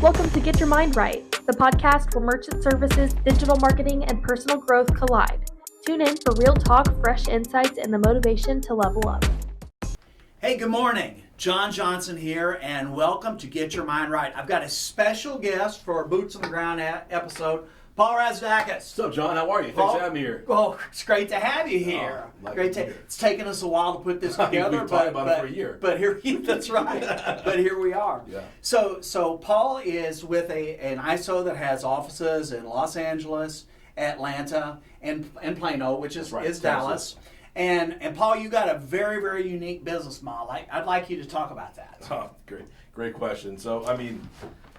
Welcome to Get Your Mind Right, the podcast where merchant services, digital marketing, and personal growth collide. Tune in for real talk, fresh insights, and the motivation to level up. Hey, good morning. John Johnson here, and welcome to Get Your Mind Right. I've got a special guest for our Boots on the Ground episode, Paul Rasidakis. What's up, John? How are you? Paul, Thanks for having me here. Oh, it's great to have you here. It's taken us a while to put this together. We've talked about it for a year. But here, that's right. But here we are. Yeah. So Paul is with an ISO that has offices in Los Angeles, Atlanta, and Plano, which is Dallas. And Paul, you got a very, very unique business model. I'd like you to talk about that. Oh, great question. So,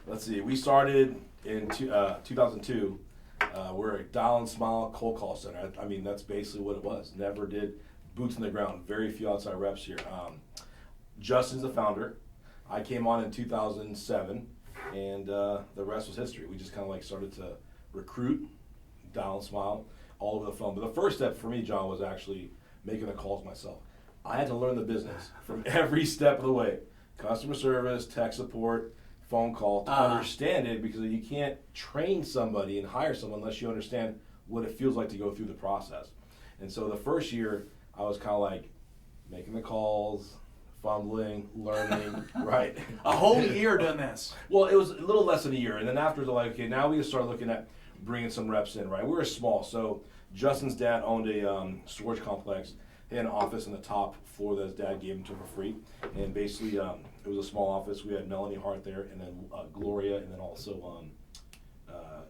let's see. We started in 2002. We're a dial and smile cold call center. That's basically what it was. Never did boots on the ground. Very few outside reps here. Justin's the founder. I came on in 2007, and the rest was history. We just kind of started to recruit, dial and smile, all over the phone. But the first step for me, John, was actually making the calls myself. I had to learn the business from every step of the way. Customer service, tech support, phone call, to understand it, because you can't train somebody and hire someone unless you understand what it feels like to go through the process. And so the first year, I was kind of making the calls, fumbling, learning, right? A whole year doing this. Well, it was a little less than a year. And then afterwards, okay, now we can start looking at bringing some reps in, right? We were small, so Justin's dad owned a storage complex. He had an office on the top floor that his dad gave him to for free. And basically, it was a small office. We had Melanie Hart there, and then Gloria, and then also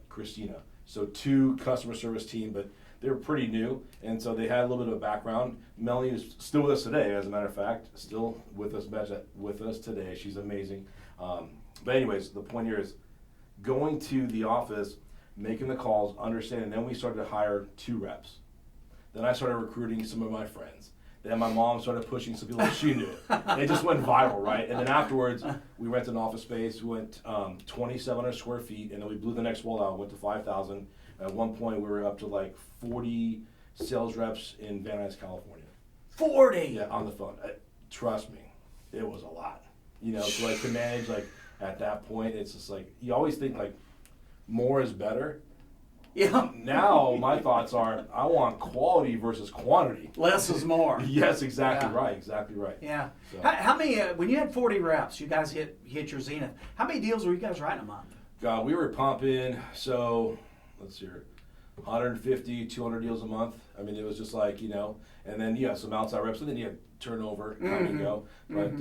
Christina. So two customer service team, but they were pretty new, and so they had a little bit of a background. Melanie is still with us today, as a matter of fact, still with us today. She's amazing. But anyways, the point here is going to the office, making the calls, understanding. Then we started to hire 2 reps. Then I started recruiting some of my friends. Then my mom started pushing some people that she knew. It just went viral, right? And then afterwards, we rented an office space. We went 2,700 square feet, and then we blew the next wall out, went to 5,000. At one point, we were up to 40 sales reps in Van Nuys, California. 40? Yeah, on the phone. Trust me, it was a lot. To manage, at that point, it's just you always think, more is better. Yeah. Now my thoughts are, I want quality versus quantity. Less is more. Yes, exactly right. Exactly right. Yeah. So. How many? When you had 40 reps, you guys hit your zenith. How many deals were you guys writing a month? God, we were pumping. So let's see here, 150, 200 deals a month. It was just and then some outside reps, and then you had turnover, come and go. But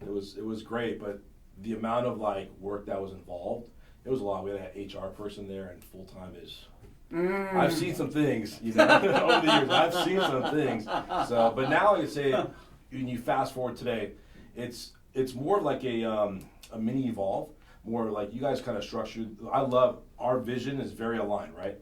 it was great. But the amount of work that was involved. It was a lot. We had an HR person there, and full time is. I've seen some things, over the years. I've seen some things. So, but now I would say, when you fast forward today, it's more of a mini evolve, more you guys kind of structured. I love our vision is very aligned, right?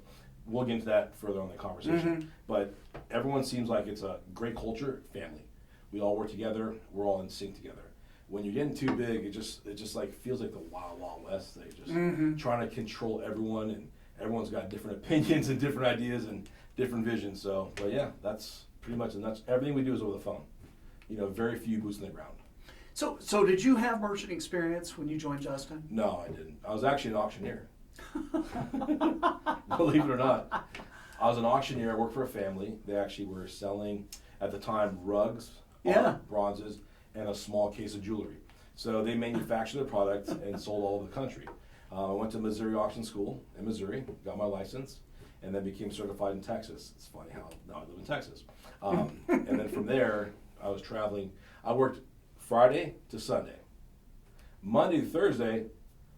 We'll get into that further on the conversation. But everyone seems like it's a great culture, family. We all work together. We're all in sync together. When you're getting too big, it just feels like the Wild Wild West. They're just trying to control everyone, and everyone's got different opinions and different ideas and different visions. So, but yeah, that's pretty much, and that's everything we do is over the phone. Very few boots on the ground. So did you have merchant experience when you joined Justin? No, I didn't. I was actually an auctioneer. Believe it or not, I was an auctioneer. I worked for a family. They actually were selling at the time rugs, bronzes, and a small case of jewelry. So they manufactured their product and sold all over the country. I went to Missouri Auction School in Missouri, got my license, and then became certified in Texas. It's funny how now I live in Texas. And then from there, I was traveling. I worked Friday to Sunday. Monday to Thursday,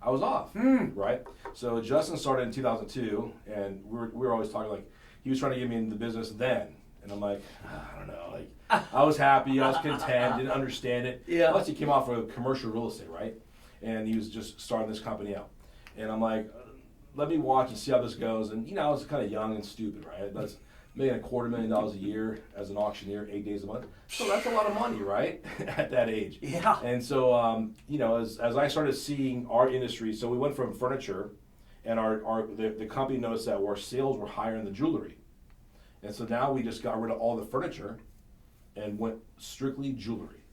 I was off, right? So Justin started in 2002, and we were always talking he was trying to get me into the business then. And I'm I don't know, I was happy, I was content, didn't understand it. Yeah. Plus he came off of commercial real estate, right? And he was just starting this company out. And I'm let me watch and see how this goes. And I was kind of young and stupid, right? That's making $250,000 a year as an auctioneer, 8 days a month. So that's a lot of money, right? At that age. Yeah. And so, as I started seeing our industry, so we went from furniture, and the company noticed that our sales were higher in the jewelry. And so now we just got rid of all the furniture and went strictly jewelry.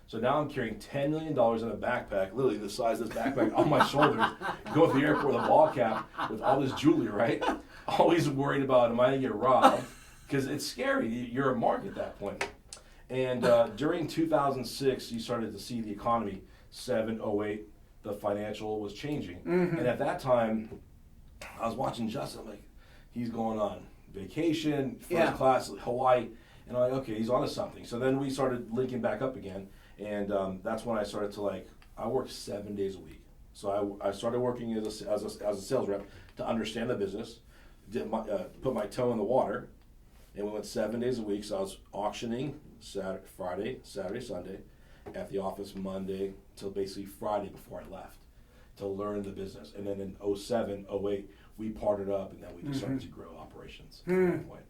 So now I'm carrying $10 million in a backpack, literally the size of this backpack, on my shoulders, going to the airport with a ball cap with all this jewelry, right? Always worried about, am I going to get robbed? Because it's scary. You're a mark at that point. And during 2006, you started to see the economy, 07, 08, the financial was changing. And at that time, I was watching Justin, I'm like, he's going on vacation, first class, Hawaii. And I'm like, okay, he's onto something. So then we started linking back up again. And that's when I started to I worked 7 days a week. So I started working as a sales rep to understand the business, put my toe in the water, and we went 7 days a week. So I was auctioning Friday, Saturday, Sunday, at the office Monday till basically Friday before I left to learn the business. And then in 07, 08, we partnered up, and then we just started to grow operations at that point.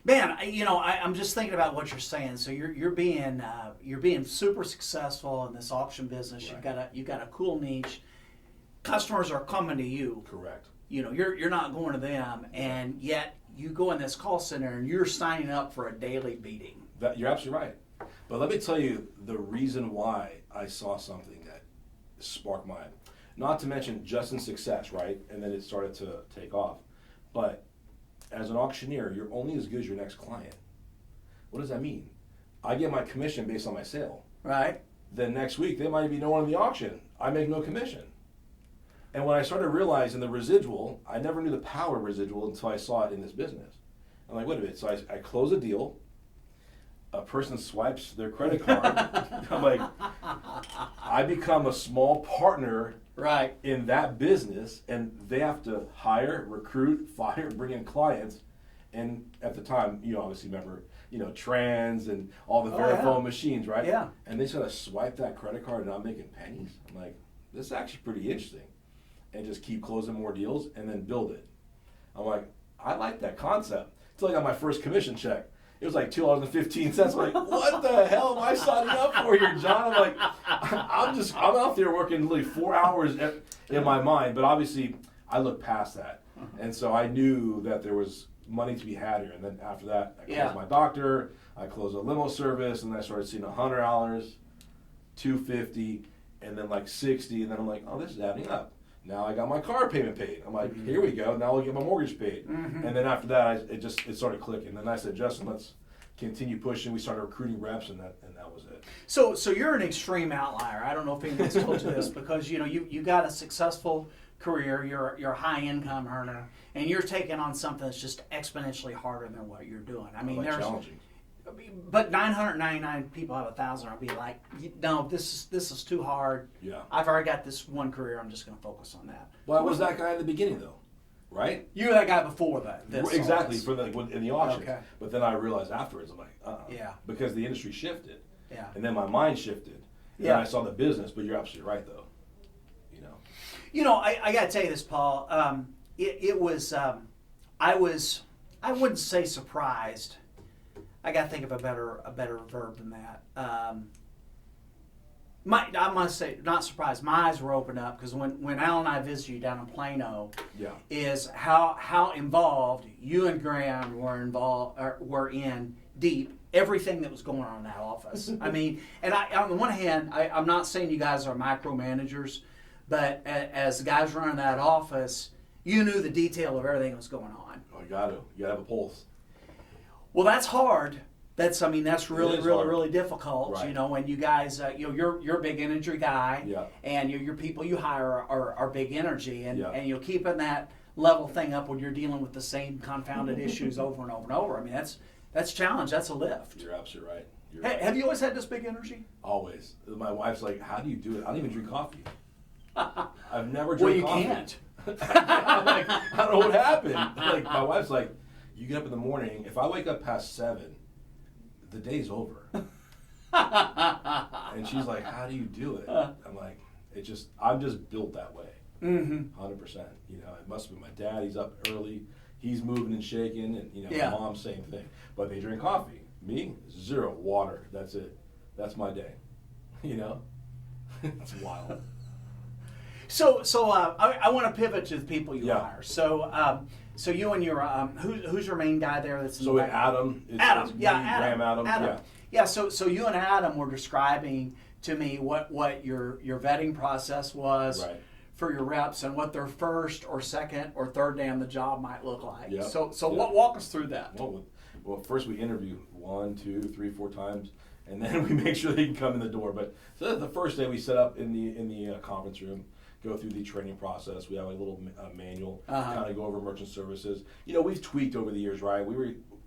Man, I'm just thinking about what you're saying. So you're being super successful in this auction business. Right. You've got a cool niche. Customers are coming to you. Correct. You're not going to them, and yet you go in this call center and you're signing up for a daily beating. You're absolutely right. But let me tell you the reason why I saw something that sparked mine. Not to mention Justin's success, right? And then it started to take off. But as an auctioneer, you're only as good as your next client. What does that mean? I get my commission based on my sale. Right. Then next week, there might be no one in the auction. I make no commission. And when I started realizing the residual, I never knew the power of residual until I saw it in this business. I'm like, wait a minute. So I close a deal. A person swipes their credit card. I'm like, I become a small partner in that business, and they have to hire, recruit, fire, bring in clients. And at the time, obviously remember, Trans and all the Verifone machines, right? Yeah. And they sort of swipe that credit card and I'm making pennies. I'm like, this is actually pretty interesting. And just keep closing more deals and then build it. I'm like, I like that concept. Until I got my first commission check. It was like $2.15. I'm like, what the hell am I signing up for here, John? I'm like, I'm out there working literally 4 hours in my mind, but obviously I looked past that. And so I knew that there was money to be had here. And then after that, I closed my doctor, I closed a limo service, and I started seeing $100, $250, and then like $60, and then I'm like, oh, this is adding up. Now I got my car payment paid. I'm like, here we go. Now I'll get my mortgage paid. And then after that, it started clicking. And then I said, Justin, let's continue pushing. We started recruiting reps, and that was it. So you're an extreme outlier. I don't know if anyone's told you this, because you got a successful career. You're a high income earner, and you're taking on something that's just exponentially harder than what you're doing. I mean, there's challenging. But 999 people have 1,000. I'll be like, no, this is too hard. Yeah. I've already got this one career. I'm just going to focus on that. Well, I was that guy at the beginning, though, right? You were that guy before that. Exactly, in the auction. Okay. But then I realized afterwards, I'm like, yeah, because the industry shifted. Yeah. And then my mind shifted. And I saw the business. But you're absolutely right, though. I got to tell you this, Paul. It was I wouldn't say surprised. I got to think of a better verb than that. I must say, not surprised. My eyes were opened up because when Al and I visited you down in Plano, is how involved you and Graham were in deep everything that was going on in that office. I mean, and on the one hand, I'm not saying you guys are micromanagers, but as the guys running that office, you knew the detail of everything that was going on. Oh, you got to have a pulse. Well, that's hard. That's really difficult. Right. And you guys, you're a big energy guy, and your people you hire are big energy, and you're keeping that level thing up when you're dealing with the same confounded issues over and over and over. I mean, that's a challenge. That's a lift. You're absolutely right. Hey, have you always had this big energy? Always. My wife's like, how do you do it? I don't even drink coffee. I've never drank coffee. Well, you can't. I'm like, I don't know what happened. Like, my wife's like, you get up in the morning, if I wake up past 7, the day's over. And she's like, how do you do it? I'm like, I'm just built that way. 100%. It must be my dad. He's up early. He's moving and shaking. And, my mom, same thing. But they drink coffee. Me, 0 water. That's it. That's my day. It's wild. So I want to pivot to the people you hire. So you and your who's your main guy there? That's Adam. It's Adam. Graham Adam. Yeah, so you and Adam were describing to me what your vetting process was for your reps and what their first or second or third day on the job might look like. Yep. So walk us through that. Well, first we interview 1, 2, 3, 4 times, and then we make sure they can come in the door. But so the first day we set up in the conference room, go through the training process. We have a little manual, kind of go over merchant services. We've tweaked over the years, right?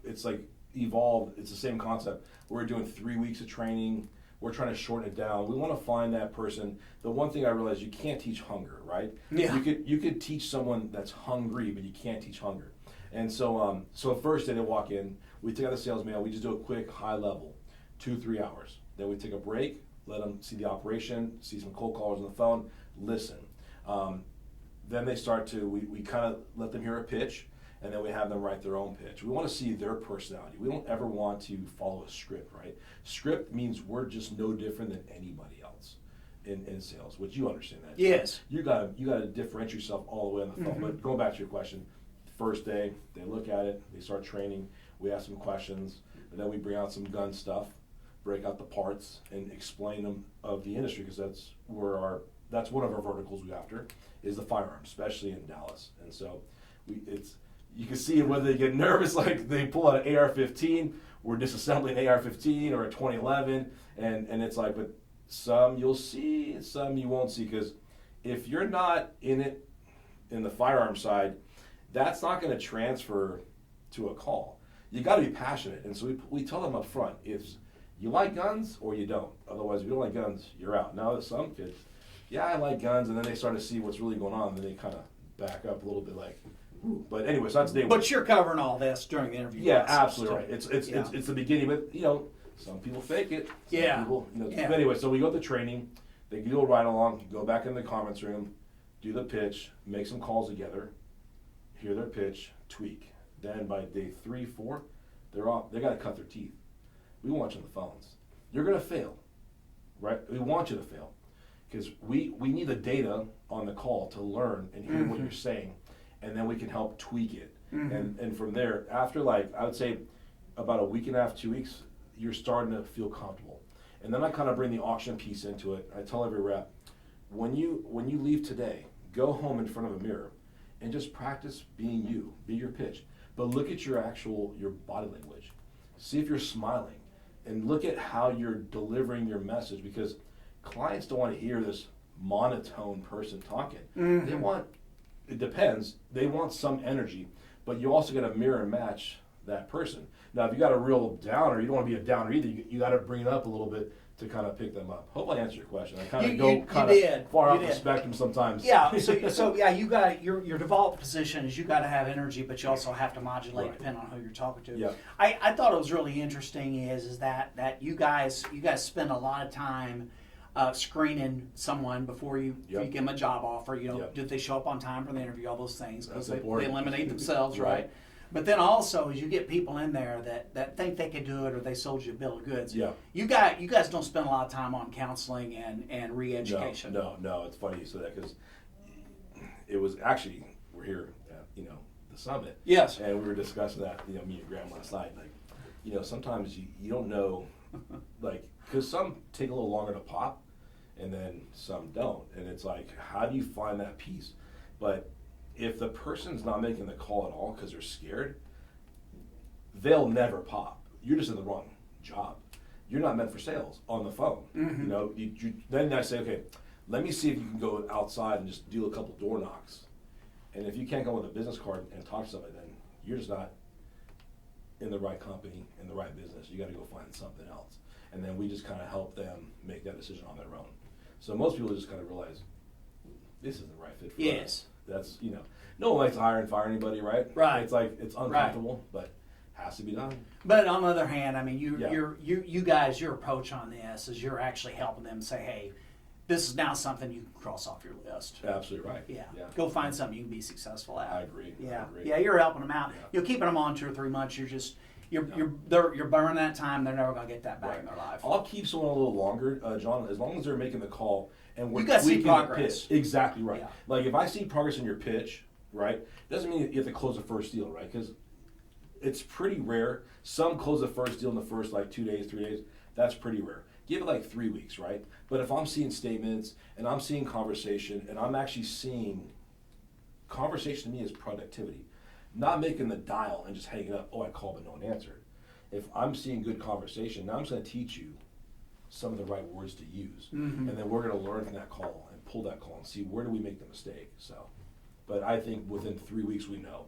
It's like evolved. It's the same concept. We're doing 3 weeks of training. We're trying to shorten it down. We want to find that person. The one thing I realized, you can't teach hunger, right? Yeah. You could teach someone that's hungry, but you can't teach hunger. And so first day they walk in, we take out the sales mail. We just do a quick high level, 2-3 hours. Then we take a break, let them see the operation, see some cold callers on the phone, listen. Then they start to, we kind of let them hear a pitch, and then we have them write their own pitch. We want to see their personality. We don't ever want to follow a script, right? Script means we're just no different than anybody else in sales, which you understand that. Yes. You gotta differentiate yourself all the way on the phone. But going back to your question, first day, they look at it, they start training, we ask them questions, and then we bring out some gun stuff, break out the parts, and explain them of the industry, because that's one of our verticals we go after, is the firearms, especially in Dallas. And so you can see whether they get nervous, like they pull out an AR-15, we're disassembling an AR-15 or a 2011, and it's like, but some you'll see, some you won't see, because if you're not in it, in the firearm side, that's not going to transfer to a call. You got to be passionate, and so we tell them up front, if you like guns or you don't. Otherwise, if you don't like guns, you're out. Now, some kids, yeah, I like guns, and then they start to see what's really going on, and then they kind of back up a little bit, like, ooh. But anyway, so that's day one. But you're covering all this during the interview. Yeah, process, absolutely right. It's the beginning, but some people fake it. Some people, But anyway, so we go to the training. They go right along. Go back in the conference room, do the pitch, make some calls together, hear their pitch, tweak. Then by day 3, 4, they got to cut their teeth. We want you on the phones. You're going to fail, right? We want you to fail, because we need the data on the call to learn and hear what you're saying, and then we can help tweak it. And from there, after I would say about a week and a half, 2 weeks, you're starting to feel comfortable. And then I kind of bring the auction piece into it. I tell every rep, when you leave today, go home in front of a mirror and just practice being you, be your pitch. But look at your body language. See if you're smiling, and look at how you're delivering your message, because clients don't want to hear this monotone person talking. They want, it depends, they want some energy, but you also got to mirror and match that person. Now, if you got a real downer, you don't want to be a downer either. You got to bring it up a little bit to kind of pick them up. Hope I answered your question. I kind of go far off the spectrum sometimes. Yeah. So yeah, you got your default position is you got to have energy, but you also have to modulate depending on who you're talking to. Yeah. I thought it was really interesting is that you guys spend a lot of time screening someone before you give them a job offer. Did they show up on time for the interview? All those things, because they eliminate themselves, right? But then also, as you get people in there that think they could do it, or they sold you a bill of goods, you guys don't spend a lot of time on counseling and re-education. No, it's funny you say that, because it was actually, we're here at the summit. Yes. And we were discussing that, me and Graham last night. Sometimes you don't know, because some take a little longer to pop, and then some don't. And it's like, how do you find that piece? But if the person's not making the call at all because they're scared, they'll never pop. You're just in the wrong job. You're not meant for sales on the phone. Then I say, okay, let me see if you can go outside and just do a couple door knocks. And if you can't go with a business card and talk to somebody, then you're just not in the right company, in the right business. You got to go find something else. And then we just kind of help them make that decision on their own. So most people just kind of realize, this isn't the right fit for us. That's, no one likes to hire and fire anybody, right? Right. It's like, it's uncomfortable, but has to be done. But on the other hand, I mean, you guys, your approach on this is you're actually helping them say, hey, this is now something you can cross off your list. Absolutely right. Yeah. Go find something you can be successful at. I agree. Yeah. I agree. Yeah, you're helping them out. You're keeping them on 2 or 3 months. You're burning that time. They're never going to get that back in their life. I'll keep someone a little longer, John, as long as they're making the call and we're you got to see tweaking the progress. pitch. Exactly right. Yeah. Like if I see progress in your pitch, right, doesn't mean you have to close the first deal, right? Because it's pretty rare. Some close the first deal in the first like 2 days, 3 days. That's pretty rare. Give it like 3 weeks, right? But if I'm seeing statements and I'm seeing conversation and I'm actually seeing conversation, to me is productivity. Not making the dial and just hanging up, oh, I called but no one answered. If I'm seeing good conversation, now I'm just going to teach you some of the right words to use. And then we're going to learn from that call and pull that call and see where do we make the mistake. So, but I think within 3 weeks we know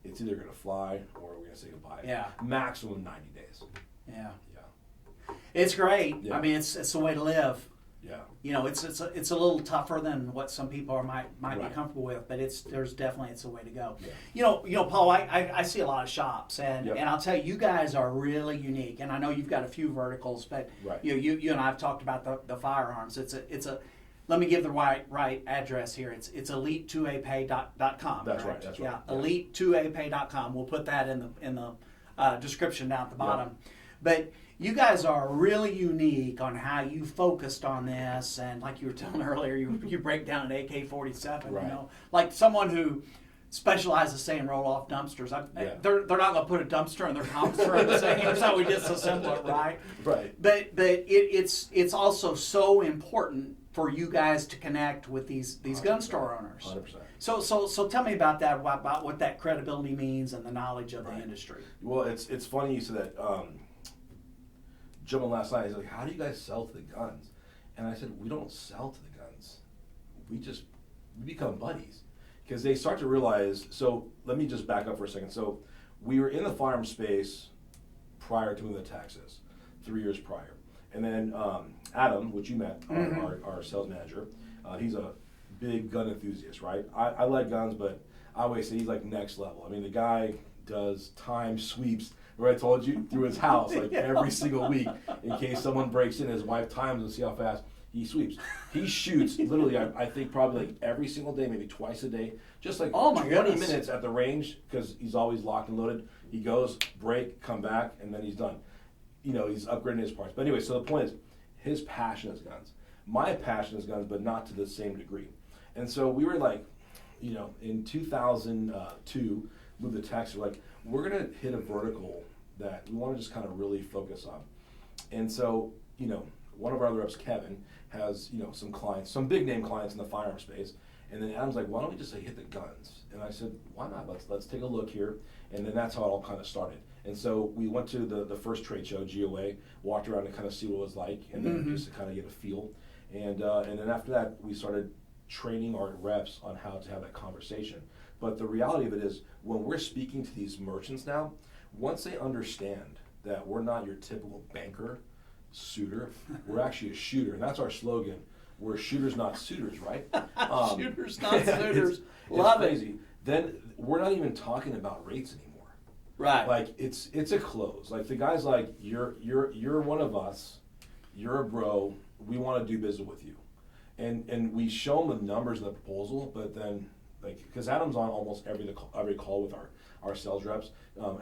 it's either going to fly or we're going to say goodbye. Yeah. Maximum 90 days. Yeah. Yeah. It's great. Yeah. I mean, it's the way to live. Yeah. You know, it's a little tougher than what some people might Right. be comfortable with, but it's a way to go. Yeah. You know, Paul, I see a lot of shops, and Yep. and I'll tell you guys are really unique. And I know you've got a few verticals, but Right. you and I have talked about the firearms. It's a let me give the right address here. It's elite2apay.com. That's right. That's right. Yeah, elite2apay.com. We'll put that in the description down at the bottom. But you guys are really unique on how you focused on this, and like you were telling earlier, you break down an AK-47. Right. You know, like someone who specializes, say, in roll-off dumpsters. They're not going to put a dumpster in their conference room and say, "Here's how we disassemble it," right? Right. But it's also so important for you guys to connect with these gun store owners. 100%. So tell me about that, about what that credibility means and the knowledge of the industry. Well, it's funny you said that. Gentleman last night, he's like, how do you guys sell to the guns? And I said, we don't sell to the guns. We become buddies. Because they start to realize, so let me just back up for a second. So we were in the firearm space prior to moving to Texas, 3 years prior. And then Adam, which you met, our sales manager, he's a big gun enthusiast, right? I like guns, but I always say he's like next level. I mean, the guy does time sweeps, where I told you, through his house like every single week in case someone breaks in. His wife times and see how fast he sweeps. He shoots literally, I think probably like every single day, maybe twice a day, just like 20 minutes at the range because he's always locked and loaded. He goes, break, come back, and then he's done. You know, he's upgrading his parts. But anyway, so the point is, his passion is guns. My passion is guns, but not to the same degree. And so we were like, you know, in 2002, moved to Texas, we're like, we're going to hit a vertical that we want to just kind of really focus on. And so, you know, one of our other reps, Kevin, has, you know, some clients, some big name clients in the firearm space. And then Adam's like, why don't we just say hit the guns? And I said, why not? Let's take a look here. And then that's how it all kind of started. And so we went to the first trade show, GOA, walked around to kind of see what it was like, and then just to kind of get a feel. And then after that, we started training our reps on how to have that conversation. But the reality of it is, when we're speaking to these merchants now, once they understand that we're not your typical banker, suitor, we're actually a shooter, and that's our slogan. We're shooters, not suitors, right? Shooters, not suitors. Love crazy. Then we're not even talking about rates anymore. Right. Like it's a close. Like the guy's like, you're one of us. You're a bro. We want to do business with you, and we show them the numbers in the proposal. But then, like, because Adam's on almost every call with our sales reps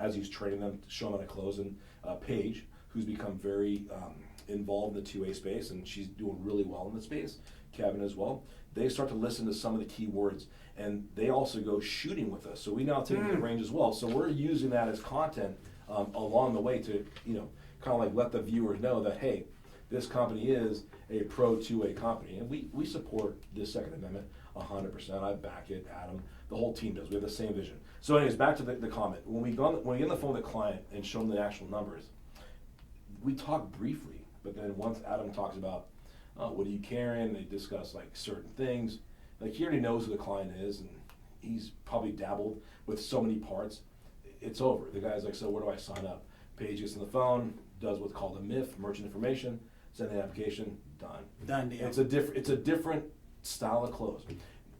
as he's training them to show them how to close. And Paige, who's become very involved in the 2A space, and she's doing really well in the space. Kevin as well. They start to listen to some of the key words, and they also go shooting with us. So we now take the range as well. So we're using that as content along the way to, you know, kind of like let the viewers know that, hey, this company is a pro 2A company, and we support this Second Amendment 100%. I back it. Adam, the whole team does. We have the same vision. So, anyways, back to the comment. When we get on the phone with the client and show them the actual numbers, we talk briefly, but then once Adam talks about what are you carrying, they discuss like certain things. Like he already knows who the client is, and he's probably dabbled with so many parts. It's over. The guy's like, so where do I sign up? Paige gets on the phone, does what's called a MIF, merchant information, send the application, done. Done deal. It's a different style of close.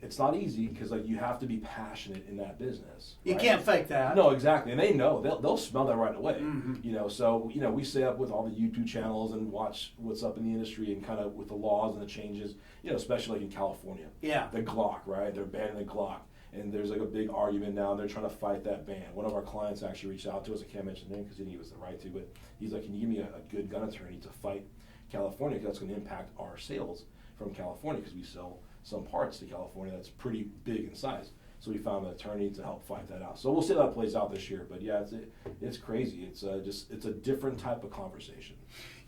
It's not easy because like you have to be passionate in that business. You right? can't fake that. No, exactly, and they know they'll smell that right away. You know, so you know we stay up with all the YouTube channels and watch what's up in the industry and kind of with the laws and the changes. You know, especially like in California. Yeah. The Glock, right? They're banning the Glock, and there's like a big argument now. And they're trying to fight that ban. One of our clients actually reached out to us. I can't mention his name because he didn't give us the right to, but he's like, "Can you give me a good gun attorney to fight California? Because that's going to impact our sales from California because we sell some parts to California that's pretty big in size." So we found an attorney to help fight that out. So we'll see how that plays out this year. But yeah, it's crazy. It's a different type of conversation.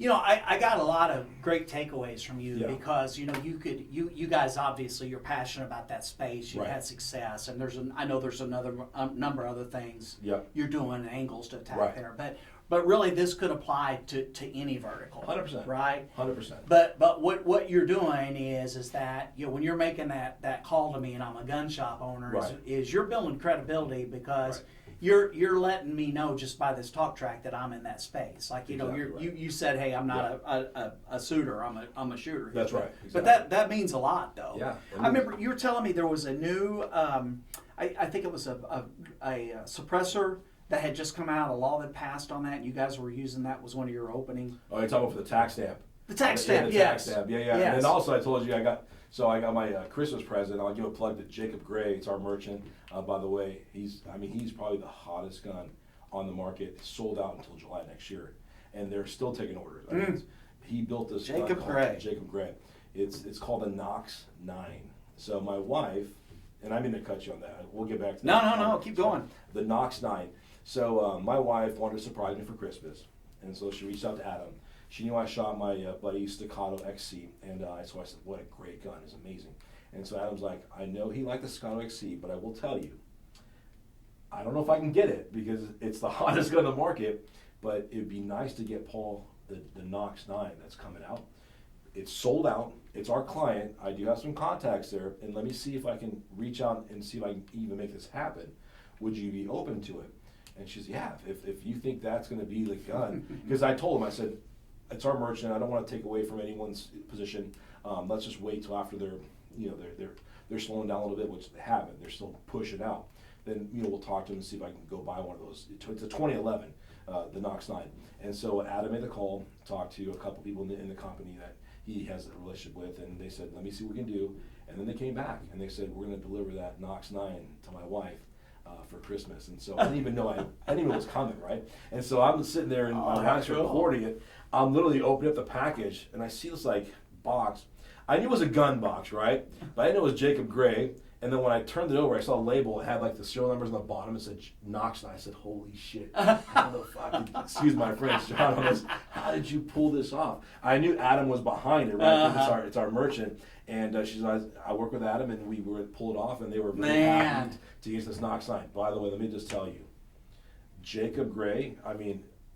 I got a lot of great takeaways from you because you guys obviously you're passionate about that space. You've had success, and I know there's another number of other things you're doing, angles to attack there. But really, this could apply to any vertical. 100%. Right. 100%. But what you're doing is that when you're making that call to me, and I'm a gun shop owner, is you're building credibility because you're letting me know just by this talk track that I'm in that space. Like you said, hey, I'm not a suitor, I'm a shooter. That's right. Exactly. But that means a lot though. Yeah. I remember you were telling me there was a new I think it was a suppressor that had just come out, a law that passed on that, and you guys were using that was one of your opening. Oh, you're talking about for the tax stamp. The tax stamp, tax stamp, yeah. Yes. And then also I told you I got my Christmas present. I'll give a plug to Jacob Gray. It's our merchant. By the way, he's probably the hottest gun on the market. It's sold out until July next year, and they're still taking orders. I mean, he built this Jacob Gray. Jacob Gray. It's called a Knox 9. So my wife, and I mean to cut you on that. We'll get back to that. No, keep going. The Knox 9. So my wife wanted to surprise me for Christmas, and so she reached out to Adam. She knew I shot my buddy Staccato XC, and so I said, what a great gun, it's amazing. And so Adam's like, I know he liked the Staccato XC, but I will tell you, I don't know if I can get it because it's the hottest gun on the market, but it'd be nice to get Paul the Knox 9 that's coming out. It's sold out, it's our client, I do have some contacts there, and let me see if I can reach out and see if I can even make this happen. Would you be open to it? And she's, yeah, if you think that's going to be the gun. Because I told him, I said, it's our merchant. I don't want to take away from anyone's position. Let's just wait till after they're slowing down a little bit, which they haven't. They're still pushing out. Then we'll talk to him and see if I can go buy one of those. It's a 2011, the Knox 9. And so Adam made the call, talked to a couple people in the company that he has a relationship with, and they said, let me see what we can do. And then they came back and they said, we're going to deliver that Knox 9 to my wife for Christmas. And so I didn't even know it was coming, right? And so I'm sitting there and my wife's recording it. I'm literally opening up the package and I see this box. I knew it was a gun box, right? But I didn't know it was Jacob Gray. And then when I turned it over, I saw a label. It had the serial numbers on the bottom. It said Knox 9. I said, holy shit. How the fuck, excuse my French, John, how did you pull this off? I knew Adam was behind it, right? It's our merchant. And she said, I work with Adam, and we were pull it off, and they were very happy to use this Knox 9. By the way, let me just tell you, Jacob Gray,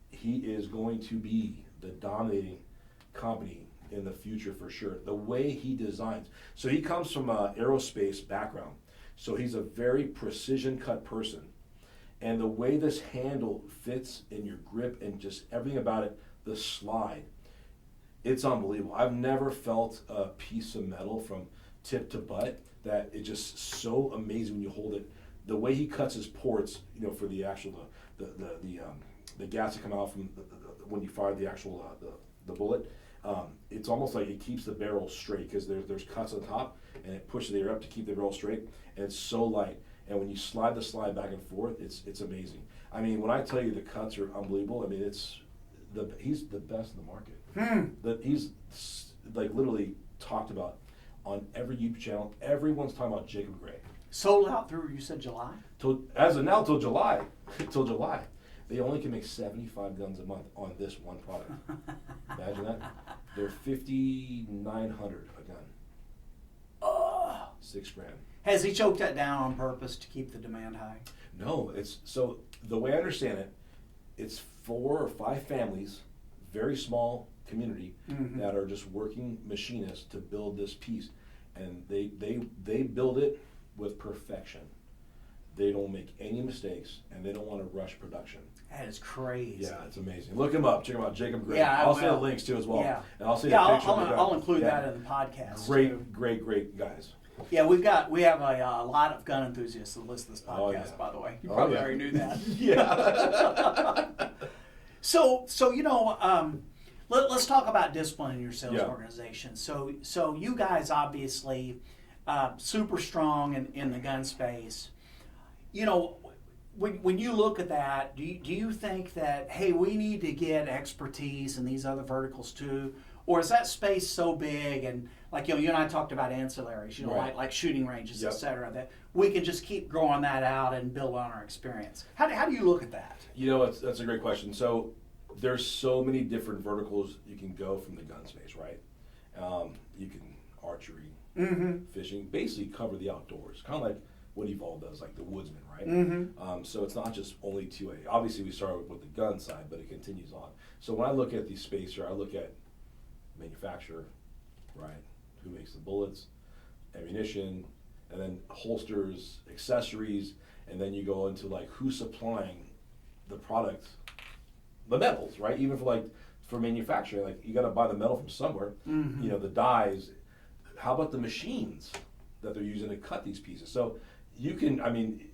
he is going to be the dominating company in the future for sure. The way he designs. So he comes from an aerospace background. So he's a very precision cut person. And the way this handle fits in your grip and just everything about it, the slide, it's unbelievable. I've never felt a piece of metal from tip to butt that it's just so amazing when you hold it. The way he cuts his ports, for the actual the gas that come out from when you fire the actual the bullet. It's almost like it keeps the barrel straight because there's cuts on top and it pushes the air up to keep the barrel straight, and it's so light. And when you slide the slide back and forth, it's amazing. When I tell you the cuts are unbelievable, he's the best in the market. He's literally talked about on every YouTube channel. Everyone's talking about Jacob Gray. Sold out through, you said July? As of now, till July. Till July. They only can make 75 guns a month on this one product. Imagine that. They're $5,900 a gun. $6,000. Has he choked that down on purpose to keep the demand high? No, so the way I understand it, it's 4 or 5 families, very small community, that are just working machinists to build this piece, and they build it with perfection. They don't make any mistakes, and they don't want to rush production. That is crazy. Yeah, it's amazing. Look him up. Check him out, Jacob Gray. Yeah, I'll send the links too as well. Yeah, and I'll see the picture. I'll include that in the podcast. Great guys. Yeah, we have a lot of gun enthusiasts that listen to this podcast. By the way, you probably already knew that. Yeah. So let's talk about discipline in your sales organization. So you guys obviously super strong in the gun space. When you look at that, do you think that, hey, we need to get expertise in these other verticals too? or is that space so big and like you and I talked about ancillaries, Right. like shooting ranges, Yep. et cetera, that we can just keep growing that out and build on our experience. How do you look at that? That's a great question. So there's so many different verticals you can go from the gun space, right? You can archery, fishing, basically cover the outdoors, kind of like what Evolve does, like the woodsman, right? So it's not just only 2A. Obviously, we started with the gun side, but it continues on. So when I look at the space here, I look at manufacturer, right? Who makes the bullets, ammunition, and then holsters, accessories, and then you go into like who's supplying the product, the metals, right? Even for manufacturing, like you got to buy the metal from somewhere. The dies. How about the machines that they're using to cut these pieces? So you can, I mean,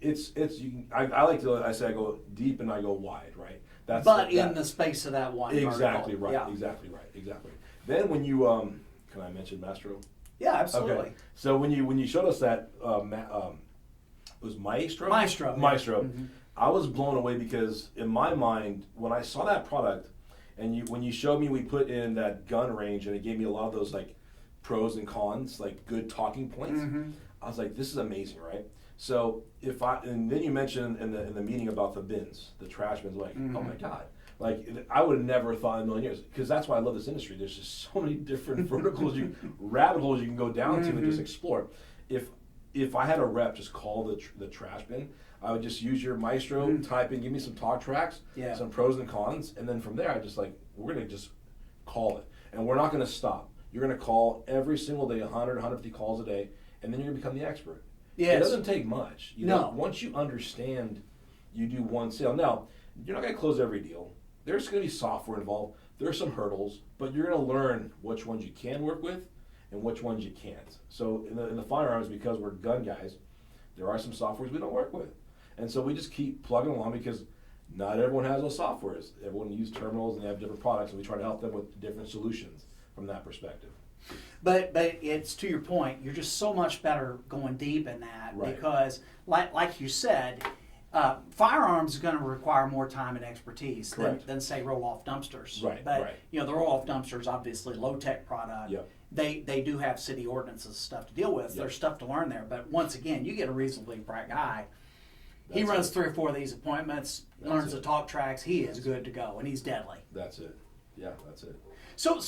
I like to, I say I go deep and I go wide, right? In the space of that one. Exactly vertical. right. Yeah. Exactly. Then when you, can I mention Mastro? Yeah, absolutely. Okay. So when you showed us that, it was Maestro. Yeah. I was blown away because in my mind, when I saw that product, and when you showed me, we put in that gun range, and it gave me a lot of those like pros and cons, like good talking points. I was like, this is amazing, right? So and then you mentioned in the meeting about the bins, the trash bins, like, oh my God. Like, I would have never thought in a million years, because that's why I love this industry. There's just so many different verticals, rabbit holes you can go down to and just explore. If I had a rep just call the trash bin, I would just use your Maestro, type in, give me some talk tracks, some pros and cons, and then from there, we're going to just call it. And we're not going to stop. You're going to call every single day, 100, 150 calls a day, and then you're going to become the expert. Yes. It doesn't take much. Once you understand, you do one sale. Now, you're not going to close every deal. There's going to be software involved. There's some hurdles, but you're going to learn which ones you can work with and which ones you can't. So in the firearms, because we're gun guys, there are some softwares we don't work with. And so we just keep plugging along because not everyone has those softwares. Everyone uses terminals and they have different products, and we try to help them with different solutions from that perspective. But it's to your point, you're just so much better going deep in that because, like you said, firearms is going to require more time and expertise than say roll-off dumpsters. Right. But the roll-off dumpsters, obviously low-tech product. Yep. They do have city ordinances and stuff to deal with. Yep. There's stuff to learn there. But once again, you get a reasonably bright guy. He runs 3 or 4 of these appointments, learns the talk tracks. He is good to go, and he's deadly. That's it. Yeah, that's it. So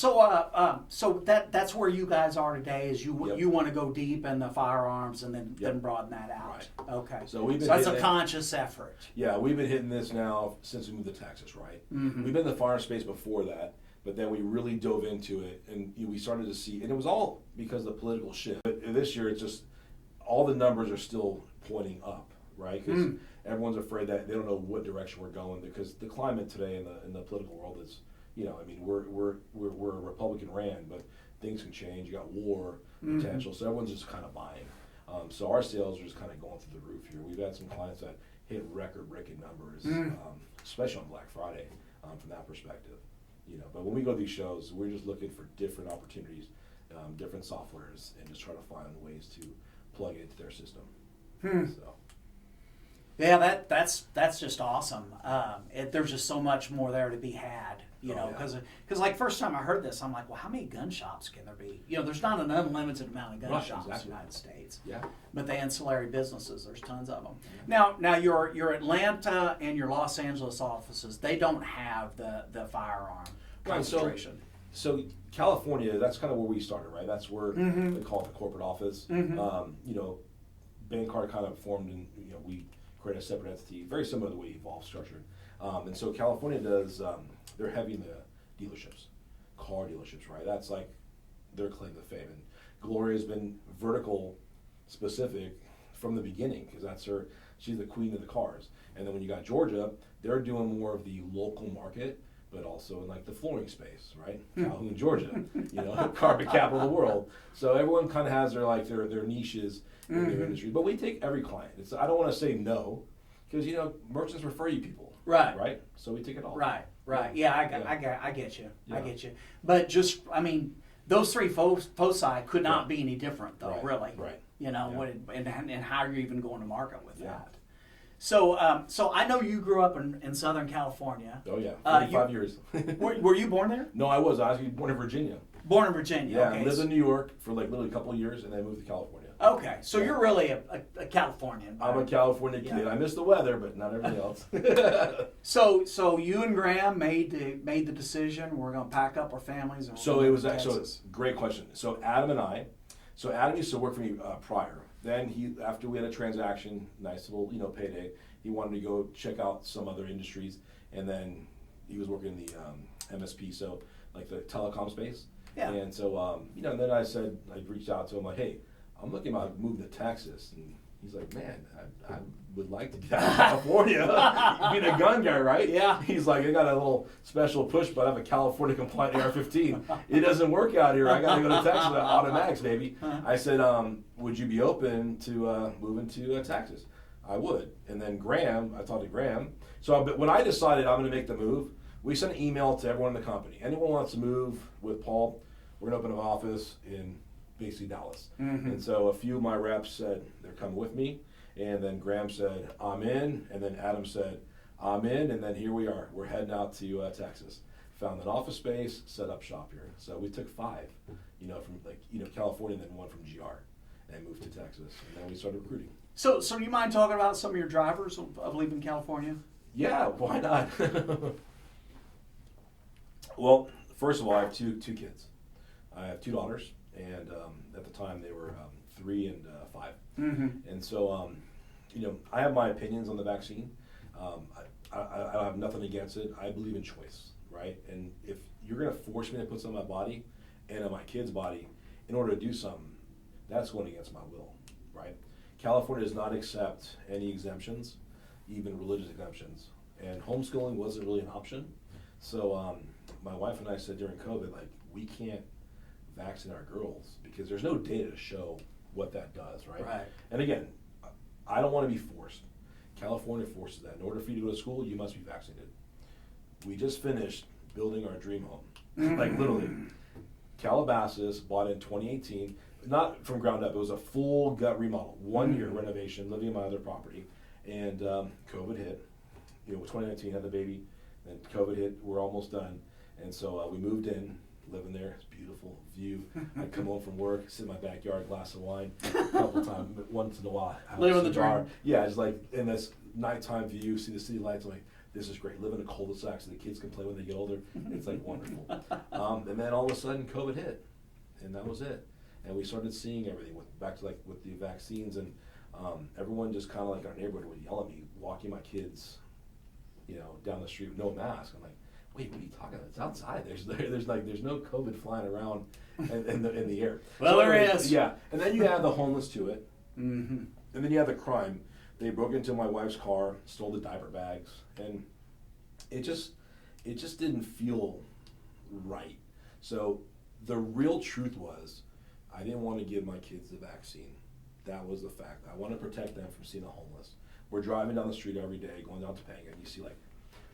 that's where you guys are today. Is you want to go deep in the firearms and then broaden that out. Right. Okay. So that's a conscious effort. Yeah, we've been hitting this now since we moved to Texas, right? We've been in the firearm space before that, but then we really dove into it, and we started to see, and it was all because of the political shift. But this year, it's just all the numbers are still pointing up. Right, because everyone's afraid that they don't know what direction we're going, because the climate today in the political world is, we're a Republican ran, but things can change. You got war potential, so everyone's just kind of buying. So our sales are just kind of going through the roof here. We've had some clients that hit record-breaking numbers, especially on Black Friday, from that perspective. But when we go to these shows, we're just looking for different opportunities, different softwares, and just try to find ways to plug it into their system. So. Yeah, that's just awesome. There's just so much more there to be had, because like first time I heard this, I'm like, well, how many gun shops can there be? There's not an unlimited amount of gun shops in the United States. Yeah. But the ancillary businesses, there's tons of them. Now your Atlanta and your Los Angeles offices, they don't have the firearm concentration. So California, that's kind of where we started, right? That's where they call it the corporate office. Bankcard kind of formed, and we create a separate entity, very similar to the way Evolve's structured. And so California does, they're heavy in the dealerships, car dealerships, right? That's like their claim to fame. And Gloria's been vertical specific from the beginning, because she's the queen of the cars. And then when you got Georgia, they're doing more of the local market, but also in like the flooring space, right? Calhoun, Georgia, carpet capital of the world. So everyone kind of has their niches in their industry, but we take every client. I don't want to say no, because merchants refer you people, right? So we take it all. Right. Yeah, I get you. Yeah. I get you. But just, those 3 foci could not be any different, though, really. Right. And how you're even going to market with that. So I know you grew up in Southern California. Oh yeah, 45 years. Were you born there? No, I was. I was born in Virginia. Born in Virginia. Yeah, Okay. lived in New York for like literally a couple of years, and then moved to California. Okay, so you're really a Californian. I'm a California kid. Yeah. I miss the weather, but not everything else. So you and Graham made the decision. We're going to pack up our families. And So we're it going was to actually Texas. great question. So Adam used to work for me prior. Then after we had a transaction, nice little payday, he wanted to go check out some other industries, and then he was working in the MSP, so like the telecom space. Yeah. And so and then I reached out to him like, hey, I'm looking about moving to Texas, and he's like, man, I would like to get out of California. Being a gun guy, right? Yeah. He's like, I got a little special push, but I have a California compliant AR-15. It doesn't work out here. I got to go to Texas. Automatics, baby. I said, would you be open to moving to Texas? I would. And then I talked to Graham. But when I decided I'm going to make the move, we sent an email to everyone in the company. Anyone wants to move with Paul, we're going to open an office in basically Dallas. Mm-hmm. And so a few of my reps said they're coming with me. And then Graham said, I'm in. And then Adam said, I'm in. And then here we are. We're heading out to Texas. Found an office space, set up shop here. So we took 5, from California, and then 1 from GR, and moved to Texas. And then we started recruiting. So do you mind talking about some of your drivers of leaving California? Yeah, why not? Well, first of all, I have two kids. I have 2 daughters, and at the time they were 3 and 5. Mm-hmm. And so, I have my opinions on the vaccine. I have nothing against it. I believe in choice, right? And if you're going to force me to put something on my body and on my kid's body in order to do something, that's going against my will, right? California does not accept any exemptions, even religious exemptions. And homeschooling wasn't really an option. So my wife and I said during COVID, we can't vaccinate our girls because there's no data to show what that does, right? Right. And again, I don't want to be forced. California forces that. In order for you to go to school, you must be vaccinated. We just finished building our dream home. Literally. Calabasas bought in 2018, not from ground up, it was a full gut remodel, 1 year renovation, living in my other property. And COVID hit. 2019 had the baby, then COVID hit, we're almost done. And so we moved in, living there, it's a beautiful view. I'd come home from work, sit in my backyard, glass of wine, a couple times, once in a while. Living the dream. Yeah, just in this nighttime view, see the city lights, I'm like, this is great. Live in a cul-de-sac so the kids can play when they get older. It's wonderful. And then all of a sudden COVID hit, and that was it. And we started seeing everything with the vaccines, and everyone just kind of in our neighborhood would yell at me, walking my kids, down the street with no mask. I'm like, wait, what are you talking about? It's outside. There's no COVID flying around in the air. Well, there is. Yeah, and then you add the homeless to it, Mm-hmm. and then you have the crime. They broke into my wife's car, stole the diaper bags, and it just didn't feel right. So the real truth was, I didn't want to give my kids the vaccine. That was the fact. I want to protect them from seeing the homeless. We're driving down the street every day, going down Topanga, and you see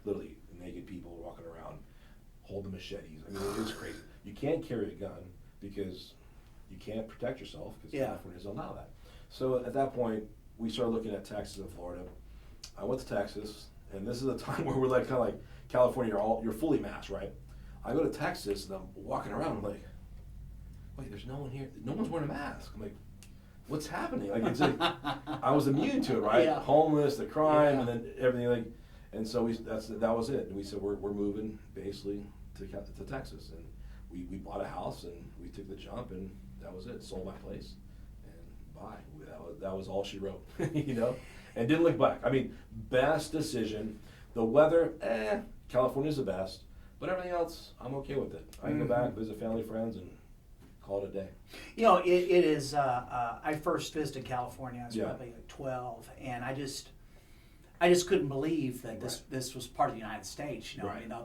literally naked people walking around, holding machetes. I mean, it's crazy. You can't carry a gun because you can't protect yourself because California doesn't allow that. So at that point, we started looking at Texas and Florida. I went to Texas, and this is a time where we're kind of like California, you're fully masked, right? I go to Texas, and I'm walking around, I'm like, wait, there's no one here. No one's wearing a mask. I'm like, what's happening? I was immune to it, right? Yeah. Homeless, the crime, and then everything. And so that was it. And we said we're moving basically to Texas, and we bought a house, and we took the jump, and that was it. Sold my place, and bye. That was all she wrote, and didn't look back. I mean, best decision. The weather, California's the best, but everything else, I'm okay with it. I can go back, visit family, friends, and call it a day. It is. I first visited California. I was probably 12, and I just couldn't believe that this was part of the United States.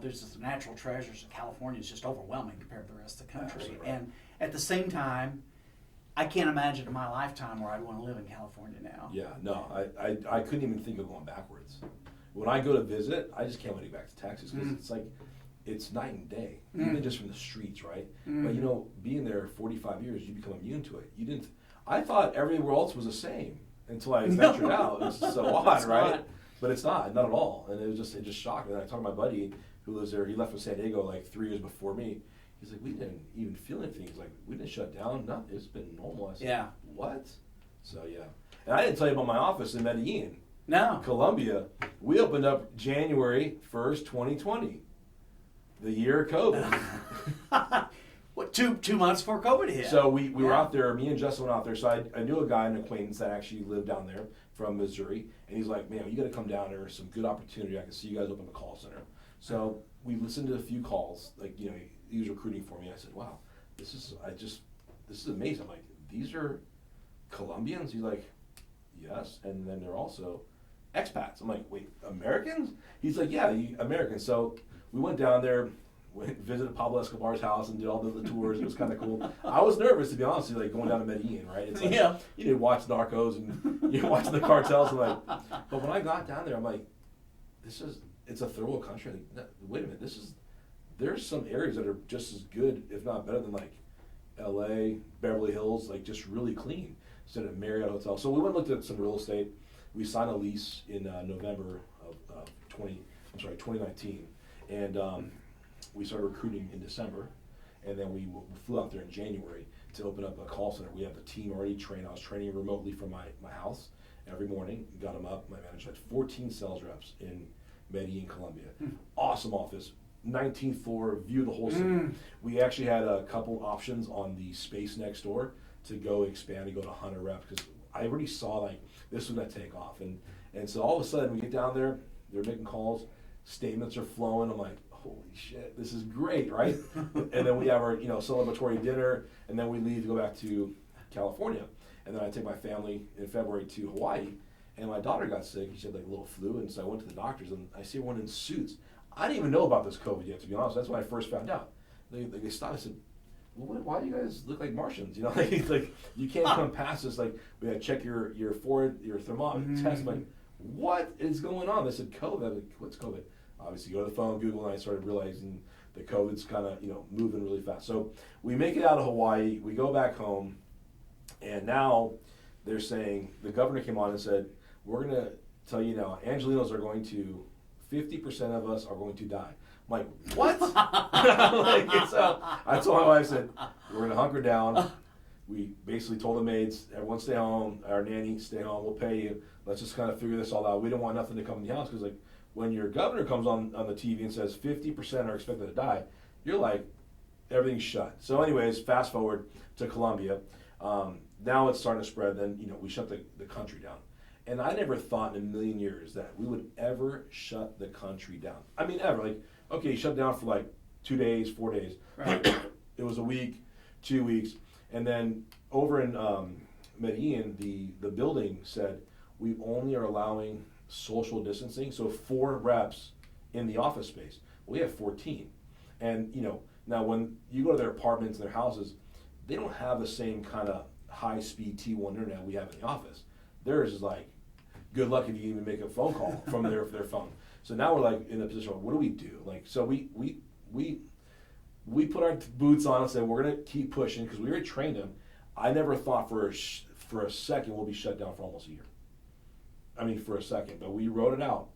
There's just the natural treasures of California is just overwhelming compared to the rest of the country. Right. And at the same time, I can't imagine in my lifetime where I'd want to live in California now. Yeah, no, I couldn't even think of going backwards. When I go to visit, I just can't wait to get back to Texas because it's night and day, even just from the streets, right? But being there 45 years, you become immune to it. I thought everywhere else was the same until I ventured out. It's so odd, right? Not. But it's not at all. And it just shocked me. And I talked to my buddy who lives there. He left from San Diego 3 years before me. He's like, we didn't even feel anything. He's like, we didn't shut down. Nothing. It's been normal. I said, yeah. What? So, yeah. And I didn't tell you about my office in Medellin. No. Colombia. We opened up January 1st, 2020. The year of COVID. What, two months before COVID hit? So we were out there, me and Justin went out there. So I knew a guy, an acquaintance that actually lived down there from Missouri. And he's like, man, you got to come down there. There's some good opportunity. I can see you guys open a call center. So we listened to a few calls. Like, you know, he was recruiting for me. I said, wow, this is amazing. I'm like, these are Colombians? He's like, yes. And then they're also expats. I'm like, wait, Americans? He's like, yeah, Americans. So we went down there, visited Pablo Escobar's house and did all the tours. It was kind of cool. I was nervous, to be honest with you, like going down to Medellin, right? It's like, you know, watch Narcos and you're watching the cartels. And like, but when I got down there, I'm like, it's a third world country. Like, wait a minute, there's some areas that are just as good, if not better than like LA, Beverly Hills, like just really clean. Instead of Marriott Hotel. So we went and looked at some real estate. We signed a lease in November of 2019. And we started recruiting in December, and then we flew out there in January to open up a call center. We have the team already trained. I was training remotely from my house every morning, got them up. My manager had 14 sales reps in Medellin, Colombia. Awesome office, 19th floor, view of the whole city. We actually had a couple options on the space next door to go expand and go to 100 reps, because I already saw like this was going to take off. And so all of a sudden we get down there, they're making calls, statements are flowing. I'm like, holy shit, this is great, right? And then we have our, you know, celebratory dinner, and then we leave to go back to California. And then I take my family in February to Hawaii, and my daughter got sick. She had like a little flu, and so I went to the doctors, and I see everyone in suits. I didn't even know about this COVID yet, to be honest. That's when I first found out. They stopped. I said, well, why do you guys look like Martians? You know, like you can't come past this. Like, we had to check your forehead, your thermometer test. I'm like, what is going on? They said COVID. I'm like, what's COVID? Obviously, go to the phone, Google, and I started realizing the COVID's kind of, you know, moving really fast. So we make it out of Hawaii, we go back home, and now they're saying, the governor came on and said, we're going to tell you now, Angelinos are going to, 50% of us are going to die. I'm like, what? Like, so I told my wife, I said, we're going to hunker down. We basically told the maids, everyone stay home, our nanny, stay home, we'll pay you. Let's just kind of figure this all out. We didn't want nothing to come in the house, because like, when your governor comes on the TV and says 50% are expected to die, you're like, everything's shut. So anyways, fast forward to Colombia. Now it's starting to spread. Then, you know, we shut the country down. And I never thought in a million years that we would ever shut the country down. I mean, ever. Like, okay, you shut down for like 2 days, 4 days. Right. It was a week, 2 weeks. And then over in Medellin, the building said, we only are allowing social distancing, so 4 reps in the office space. We have 14. And, you know, now when you go to their apartments and their houses, they don't have the same kind of high-speed T1 internet we have in the office. Theirs is like, good luck if you even make a phone call from their phone. So now we're like in a position of, what do we do? Like, so we put our boots on and said, we're going to keep pushing, because we already trained them. I never thought for a second we'll be shut down for almost a year. I mean, for a second, but we wrote it out.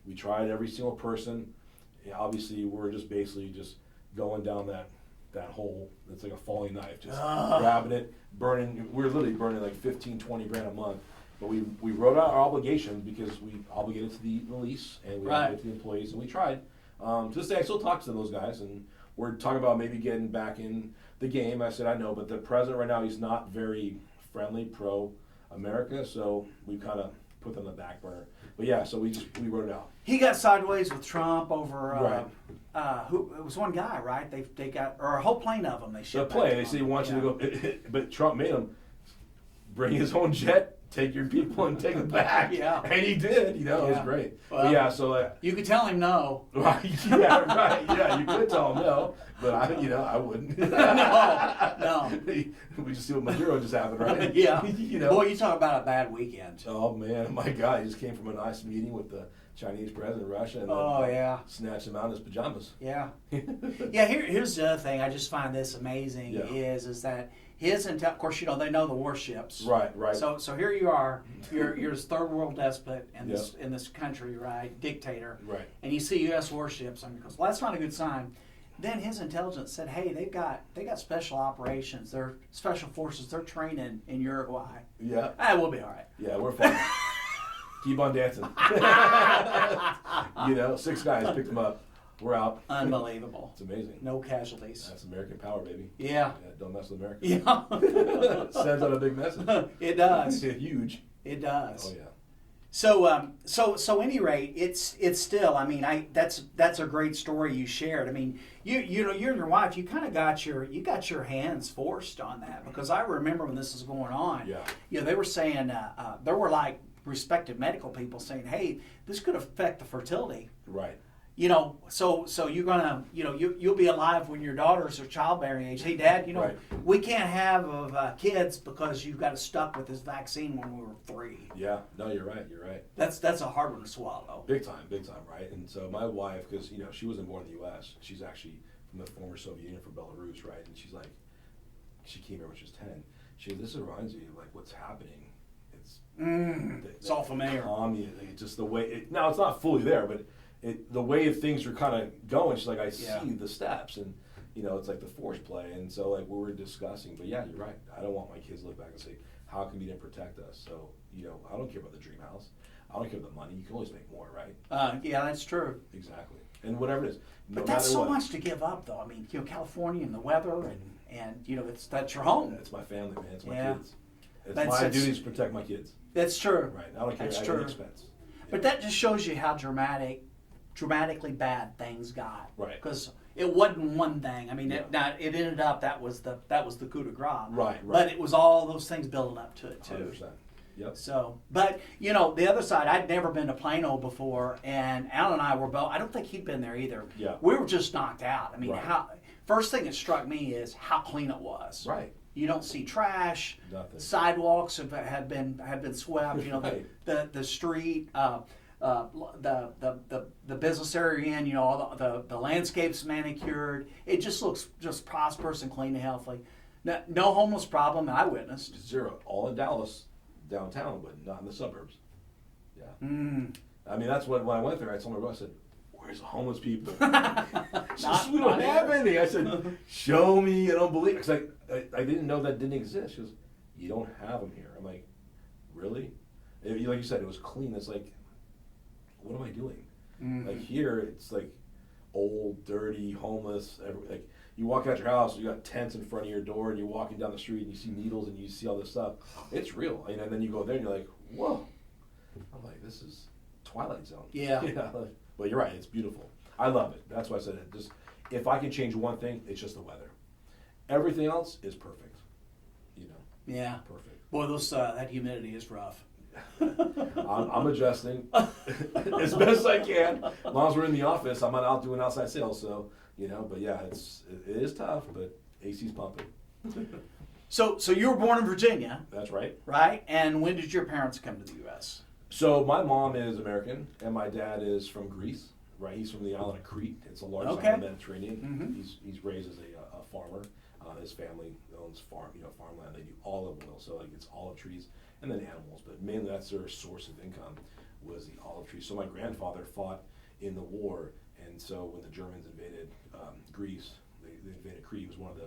We tried every single person. Yeah, obviously, we're just basically just going down that hole. It's like a falling knife, just grabbing it, burning. We're literally burning like 15, 20 grand a month. But we wrote out our obligations, because we obligated to the lease, and we obligated to the employees, and we tried. To this day, I still talk to those guys, and we're talking about maybe getting back in the game. I said, I know, but the president right now, he's not very friendly, pro-America, so we kind of put them on the back burner. But yeah, so we wrote it out. He got sideways with Trump over who it was one guy, right? They got, or a whole plane of them. They shipped. The plane. They said he wants you to go, but Trump made him bring his own jet, take your people, and take them back. Yeah, and he did. You know, it was great. Well, but yeah, so you could tell him no. Right. Yeah. Right. Yeah. You could tell him no, but I wouldn't. No. We just see what Maduro just happened, right? Yeah. You know. Boy, you talk about a bad weekend. Oh man, my God! He just came from a nice meeting with the Chinese president of Russia, and then snatched him out in his pajamas. Yeah. Yeah. Here's the other thing. I just find this amazing is that his intel. Of course, you know they know the warships. Right. So here you are. You're this third world despot in this country, right? Dictator. Right. And you see U.S. warships, and he goes, well, that's not a good sign. then his intelligence said, hey, they got special operations. They're special forces. They're training in Uruguay. Yeah. We'll be all right. Yeah, we're fine. Keep on dancing. 6 guys picked them up. We're out. Unbelievable. It's amazing. No casualties. That's American power, baby. Yeah. Don't mess with America. Yeah. Sends out a big message. It does. It's huge. It does. Oh yeah. So any rate, it's still. I mean, that's a great story you shared. I mean, you and your wife, you kind of got your hands forced on that, because I remember when this was going on. Yeah. They were saying there were like respected medical people saying, hey, this could affect the fertility. Right. So you're gonna, you'll be alive when your daughters are childbearing age. Hey, Dad, right. we can't have kids because you got us stuck with this vaccine when we were 3. Yeah, no, you're right. That's a hard one to swallow. Big time, right? And so my wife, because she wasn't born in the U.S., she's actually from the former Soviet Union, from Belarus, right? And she's like, she came here when she was 10. She goes, this reminds me of like what's happening. It's all familiar. Just the way now it's not fully there, but. The way things are kind of going, she's like, I see the steps, and it's like the force play, and so like we were discussing. But yeah, you're right. I don't want my kids to look back and say, how come you didn't protect us? So I don't care about the dream house. I don't care about the money. You can always make more, right? Yeah, that's true. Exactly, and whatever it is. But that's so much to give up, though. I mean, California and the weather, and that's your home. It's my family, man. It's my kids. It's my duty to protect my kids. That's true. Right. I don't care. That's at true. any expense. But that just shows you how dramatically bad things got. Right. Because it wasn't one thing. I mean, it ended up that was the coup de grace. Right. But it was all those things building up to it too. 100%. Yep. So, but the other side, I'd never been to Plano before, and Alan and I were both. I don't think he'd been there either. Yeah. We were just knocked out. I mean, right. First thing that struck me is how clean it was. Right. You don't see trash. Nothing. Sidewalks have been swept. Right. the street. The business area in, all the landscapes manicured. It just looks just prosperous and clean and healthy. No homeless problem that I witnessed. Zero. All in Dallas, downtown, but not in the suburbs. Yeah. I mean, that's what when I went there, I told my brother, I said, "Where's the homeless people?" We don't have any. I said, "Show me." I don't believe it, because I didn't know that didn't exist. She goes, "You don't have them here." I'm like, "Really?" Like you said, it was clean. It's like, what am I doing? Like here, it's like old, dirty, homeless. Like you walk out your house, you got tents in front of your door, and you're walking down the street, and you see needles, and you see all this stuff. It's real, and then you go there, and you're like, whoa. I'm like, this is Twilight Zone. Yeah. But you're right, it's beautiful. I love it. That's why I said it. Just if I can change one thing, it's just the weather. Everything else is perfect. Yeah. Perfect. Boy, that humidity is rough. I'm adjusting as best I can. As long as we're in the office, I'm not out doing outside sales. So, but yeah, it is tough, but AC's pumping. So you were born in Virginia. That's right. Right? And when did your parents come to the U.S.? So my mom is American, and my dad is from Greece. Right? He's from the island of Crete. It's a large island in the Mediterranean. Mm-hmm. He's raised as a farmer. His family owns farmland. They do olive oil, so like it's olive trees. And then animals, but mainly that's their source of income was the olive tree. So my grandfather fought in the war, and so when the Germans invaded Greece, they invaded Crete. He was one of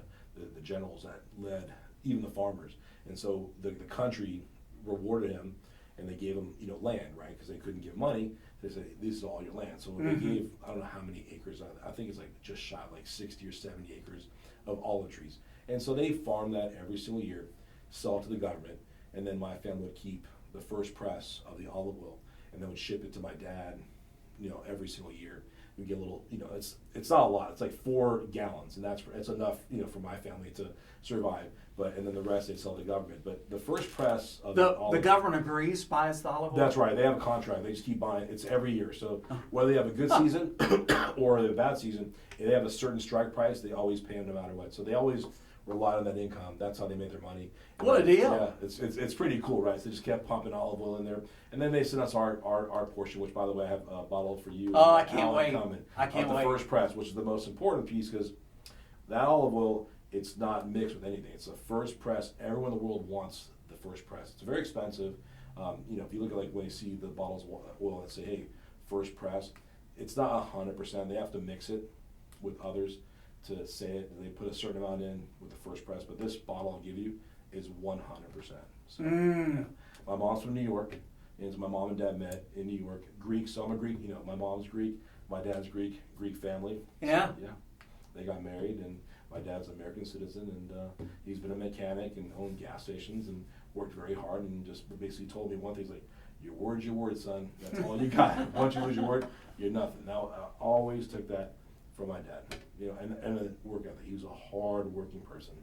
the generals that led even the farmers, and so the country rewarded him, and they gave him land, right? Because they couldn't give money. They said, this is all your land. So they gave, I don't know how many acres, I think it's like just shy of like 60 or 70 acres of olive trees. And so they farmed that every single year, sell it to the government. And then my family would keep the first press of the olive oil, and then would ship it to my dad, every single year. We get a little, it's not a lot. It's like 4 gallons, and it's enough, for my family to survive. And then the rest they sell to the government. But the first press of the government of Greece buys the olive oil. That's right. They have a contract. They just keep buying. It's every year. So whether they have a good season or they have a bad season, if they have a certain strike price, they always pay them no matter what. So they always relied on that income. That's how they made their money. And what a deal! Yeah, it's pretty cool, right? So they just kept pumping olive oil in there, and then they sent us our portion, which by the way I have bottled for you. Oh, I can't wait! I can't wait. The first press, which is the most important piece, because that olive oil, it's not mixed with anything. It's the first press. Everyone in the world wants the first press. It's very expensive. If you look at like when you see the bottles of oil and say, hey, first press, it's not 100%. They have to mix it with others. to say it. They put a certain amount in with the first press, but this bottle I'll give you is 100%. So, yeah. My mom's from New York, and my mom and dad met in New York. Greek, so I'm a Greek. My mom's Greek, my dad's Greek family. Yeah. So, yeah. They got married, and my dad's an American citizen, and he's been a mechanic and owned gas stations and worked very hard, and just basically told me one thing. He's like, your word's your word, son. That's all you got. Once you lose your word, you're nothing. Now, I always took that from my dad, and the work ethic. He was a hard-working person.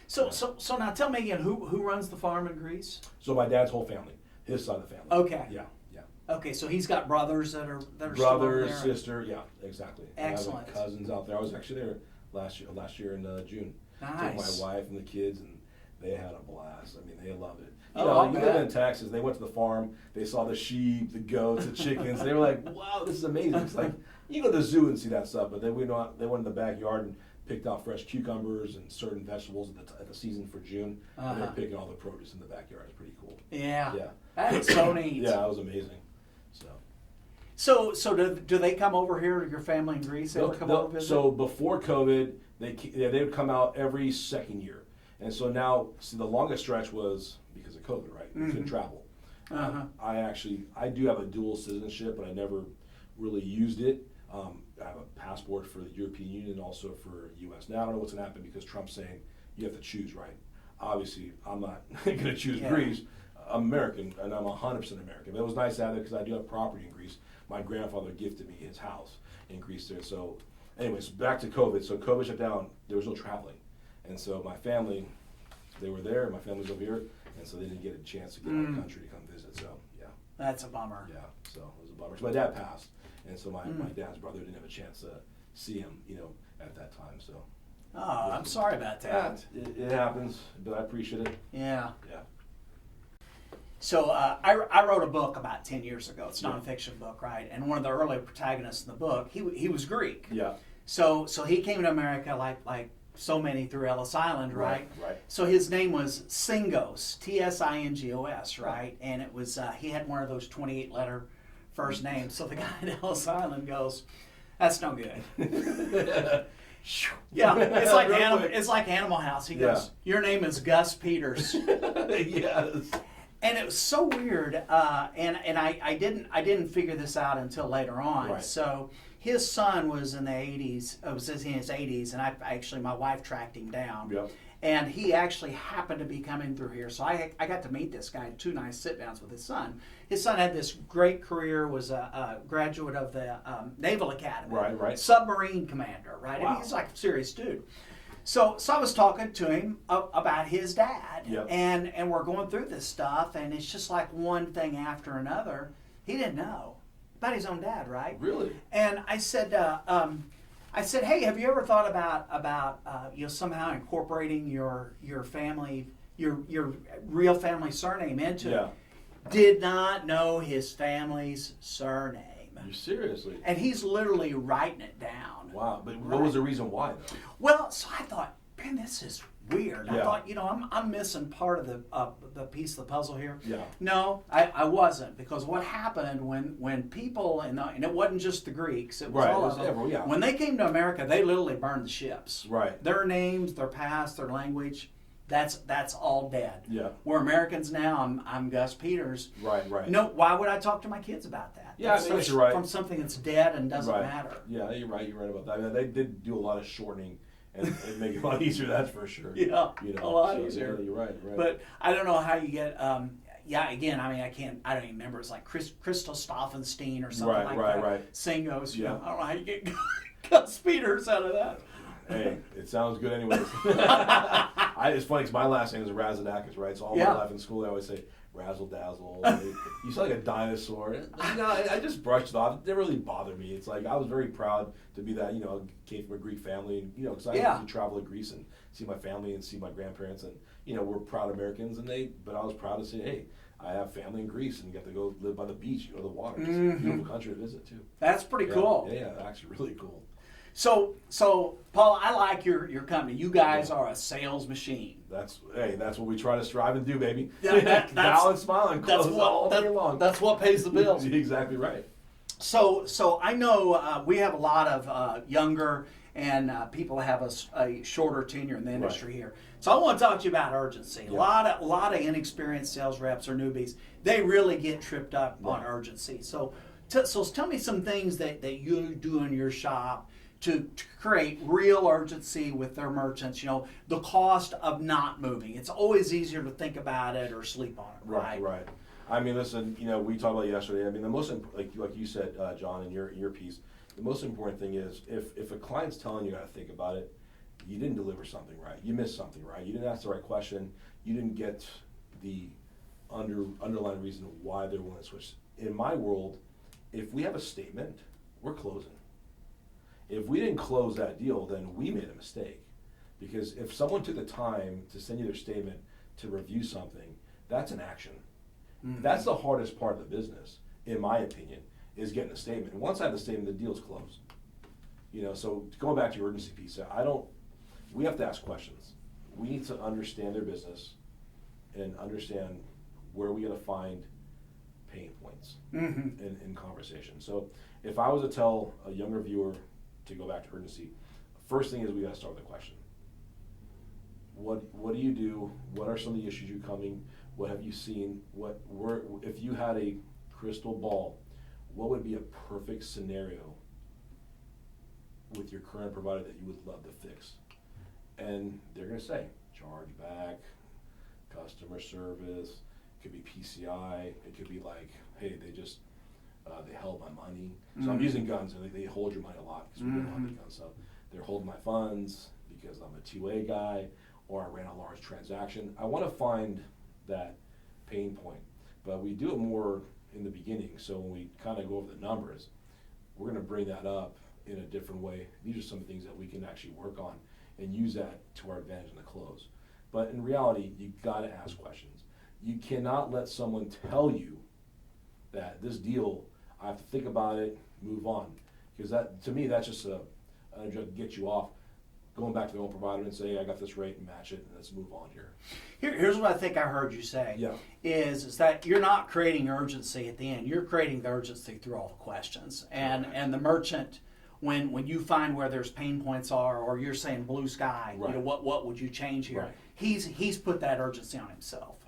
So now tell me again, who runs the farm in Greece? So my dad's whole family, his side of the family. Okay. Yeah. Okay, so he's got brothers that are Brother, still over there. sister, yeah, exactly. Excellent. I have cousins out there. I was actually there last year in June. Nice. Took my wife and the kids, and they had a blast. I mean, they loved it. You bet. live in Texas. They went to the farm. They saw the sheep, the goats, the chickens. They were like, "Wow, this is amazing." It's like you go to the zoo and see that stuff, but they went in the backyard and picked out fresh cucumbers and certain vegetables at the season for June. And they're picking all the produce in the backyard. It's pretty cool. Yeah. Yeah. That is so neat. Yeah, it was amazing. So do they come over here, your family in Greece? They come over visit? So before COVID, they would come out every second year. And so now, the longest stretch was because of COVID, right? You couldn't travel. I do have a dual citizenship, but I never really used it. I have a passport for the European Union and also for U.S. Now, I don't know what's going to happen because Trump's saying you have to choose, right? Obviously, I'm not going to choose Greece. I'm American, and I'm 100% American. But it was nice to have it because I do have property in Greece. My grandfather gifted me his house in Greece there. So anyways, back to COVID. So COVID shut down. There was no traveling. And so my family, they were there. My family's over here. And so they didn't get a chance to get out of the country to come visit. So, yeah. That's a bummer. Yeah, so it was a bummer. So my dad passed. And so my dad's brother didn't have a chance to see him, at that time. So. Oh, I'm sorry about that. It happens, but I appreciate it. Yeah. Yeah. So I wrote a book about 10 years ago. It's a nonfiction book, right? And one of the early protagonists in the book, he was Greek. Yeah. So he came to America like so many through Ellis Island, right? Right. So his name was Tsingos, Tsingos, right? And it was he had one of those 28-letter first names. So the guy at Ellis Island goes, "That's no good." Yeah, it's like Animal House. He goes, "Your name is Gus Peters." Yes. And it was so weird, and I didn't figure this out until later on. Right. So his son was in the 80s. Was in his 80s, and my wife tracked him down. Yep. And he actually happened to be coming through here, so I got to meet this guy. 2 nice sit downs with his son. His son had this great career. Was a graduate of the Naval Academy. Right. Submarine commander. Right. Wow. I mean, he's like a serious dude. So I was talking to him about his dad, and we're going through this stuff, and it's just like one thing after another. He didn't know about his own dad, right? Really? And I said, hey, have you ever thought about somehow incorporating your family, your real family surname into it? Did not know his family's surname. You seriously? And he's literally writing it down. Wow, but what was the reason why though? Well, so I thought, man, this is weird. Yeah. I thought, I'm missing part of the piece of the puzzle here. Yeah. No, I wasn't, because what happened when people and it wasn't just the Greeks, it was all of them. When they came to America, they literally burned the ships. Right. Their names, their past, their language. That's all dead. Yeah. We're Americans now. I'm Gus Peters. Right. No, why would I talk to my kids about that? Yeah, I think you're right. From something that's dead and doesn't matter. Yeah, you're right about that. I mean, they did do a lot of shortening and make it a lot easier. That's for sure. Yeah, a lot easier. Yeah, you're right. But I don't know how you get. Again, I mean, I don't even remember. It's like Crystal Stoffenstein or something like that. Right. Singos. Yeah. I don't know how you get Gus Peters out of that. Hey, it sounds good anyways. It's funny because my last name is Rasidakis, right? So all my life in school, I always say razzle dazzle. You sound like a dinosaur. I just brushed it off. It didn't really bother me. It's like I was very proud to be that. Came from a Greek family, and because I used to travel to Greece and see my family and see my grandparents, and we're proud Americans, but I was proud to say, hey, I have family in Greece, and you get to go live by the beach, go to the water. It's a beautiful country to visit too. That's pretty cool. Yeah, actually really cool. So Paul, I like your company. You guys are a sales machine. That's what we try to strive and do, baby. Balance, smile, and close all day long. That's what pays the bills. Exactly right. So I know we have a lot of younger and people have a shorter tenure in the industry here. So I want to talk to you about urgency. A lot of inexperienced sales reps or newbies, they really get tripped up on urgency. So tell me some things that you do in your shop to create real urgency with their merchants. The cost of not moving. It's always easier to think about it or sleep on it, right? Right. I mean, listen, we talked about it yesterday. I mean, the most, like you said, John, in your piece, the most important thing is if a client's telling you how to think about it, you didn't deliver something right. You missed something, right? You didn't ask the right question. You didn't get the underlying reason why they're willing to switch. In my world, if we have a statement, we're closing. If we didn't close that deal, then we made a mistake. Because if someone took the time to send you their statement to review something, that's an action. Mm-hmm. That's the hardest part of the business, in my opinion, is getting a statement. And once I have the statement, the deal's closed. So going back to your urgency piece, we have to ask questions. We need to understand their business and understand where we got to find pain points in conversation. So if I was to tell a younger viewer to go back to urgency, first thing is we got to start with a question. What do you do? What are some of the issues you're coming? What have you seen? If you had a crystal ball, what would be a perfect scenario with your current provider that you would love to fix? And they're going to say chargeback, customer service, it could be PCI, it could be like, hey, they held my money. So I'm using guns, and they hold your money a lot because we don't have the guns. So they're holding my funds because I'm a 2A guy, or I ran a large transaction. I want to find that pain point, but we do it more in the beginning. So when we kind of go over the numbers, we're going to bring that up in a different way. These are some things that we can actually work on and use that to our advantage in the close. But in reality, you got to ask questions. You cannot let someone tell you that this deal, I have to think about it, move on. Because that, to me, that's just a drug to get you off. Going back to their own provider and say, hey, I got this rate, and match it, and let's move on here. Here's what I think I heard you say, is that you're not creating urgency at the end. You're creating the urgency through all the questions. And the merchant, when you find where there's pain points are, or you're saying blue sky, what would you change here? Right. He's put that urgency on himself.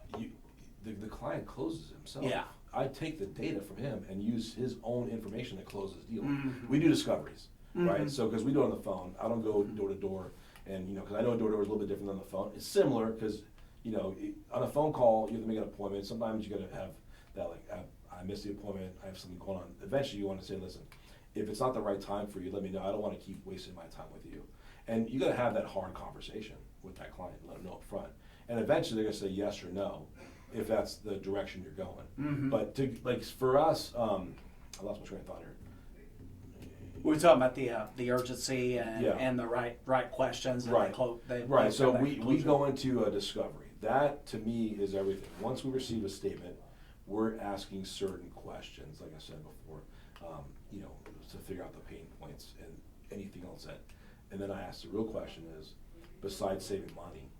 The client closes himself. Yeah. I take the data from him and use his own information to close his deal. We do discoveries, right? So because we do it on the phone, I don't go door to door, and because I know door to door is a little bit different than the phone. It's similar because on a phone call you have to make an appointment. Sometimes you got to have that I missed the appointment. I have something going on. Eventually you want to say, listen, if it's not the right time for you, let me know. I don't want to keep wasting my time with you. And you got to have that hard conversation with that client and let them know up front. And eventually they're going to say yes or no, if that's the direction you're going. But for us, I lost my train of thought here. We were talking about the urgency and the right questions. And So we go into a discovery. That to me is everything. Once we receive a statement, we're asking certain questions, like I said before, to figure out the pain points and anything else and then I ask the real question is, besides saving money,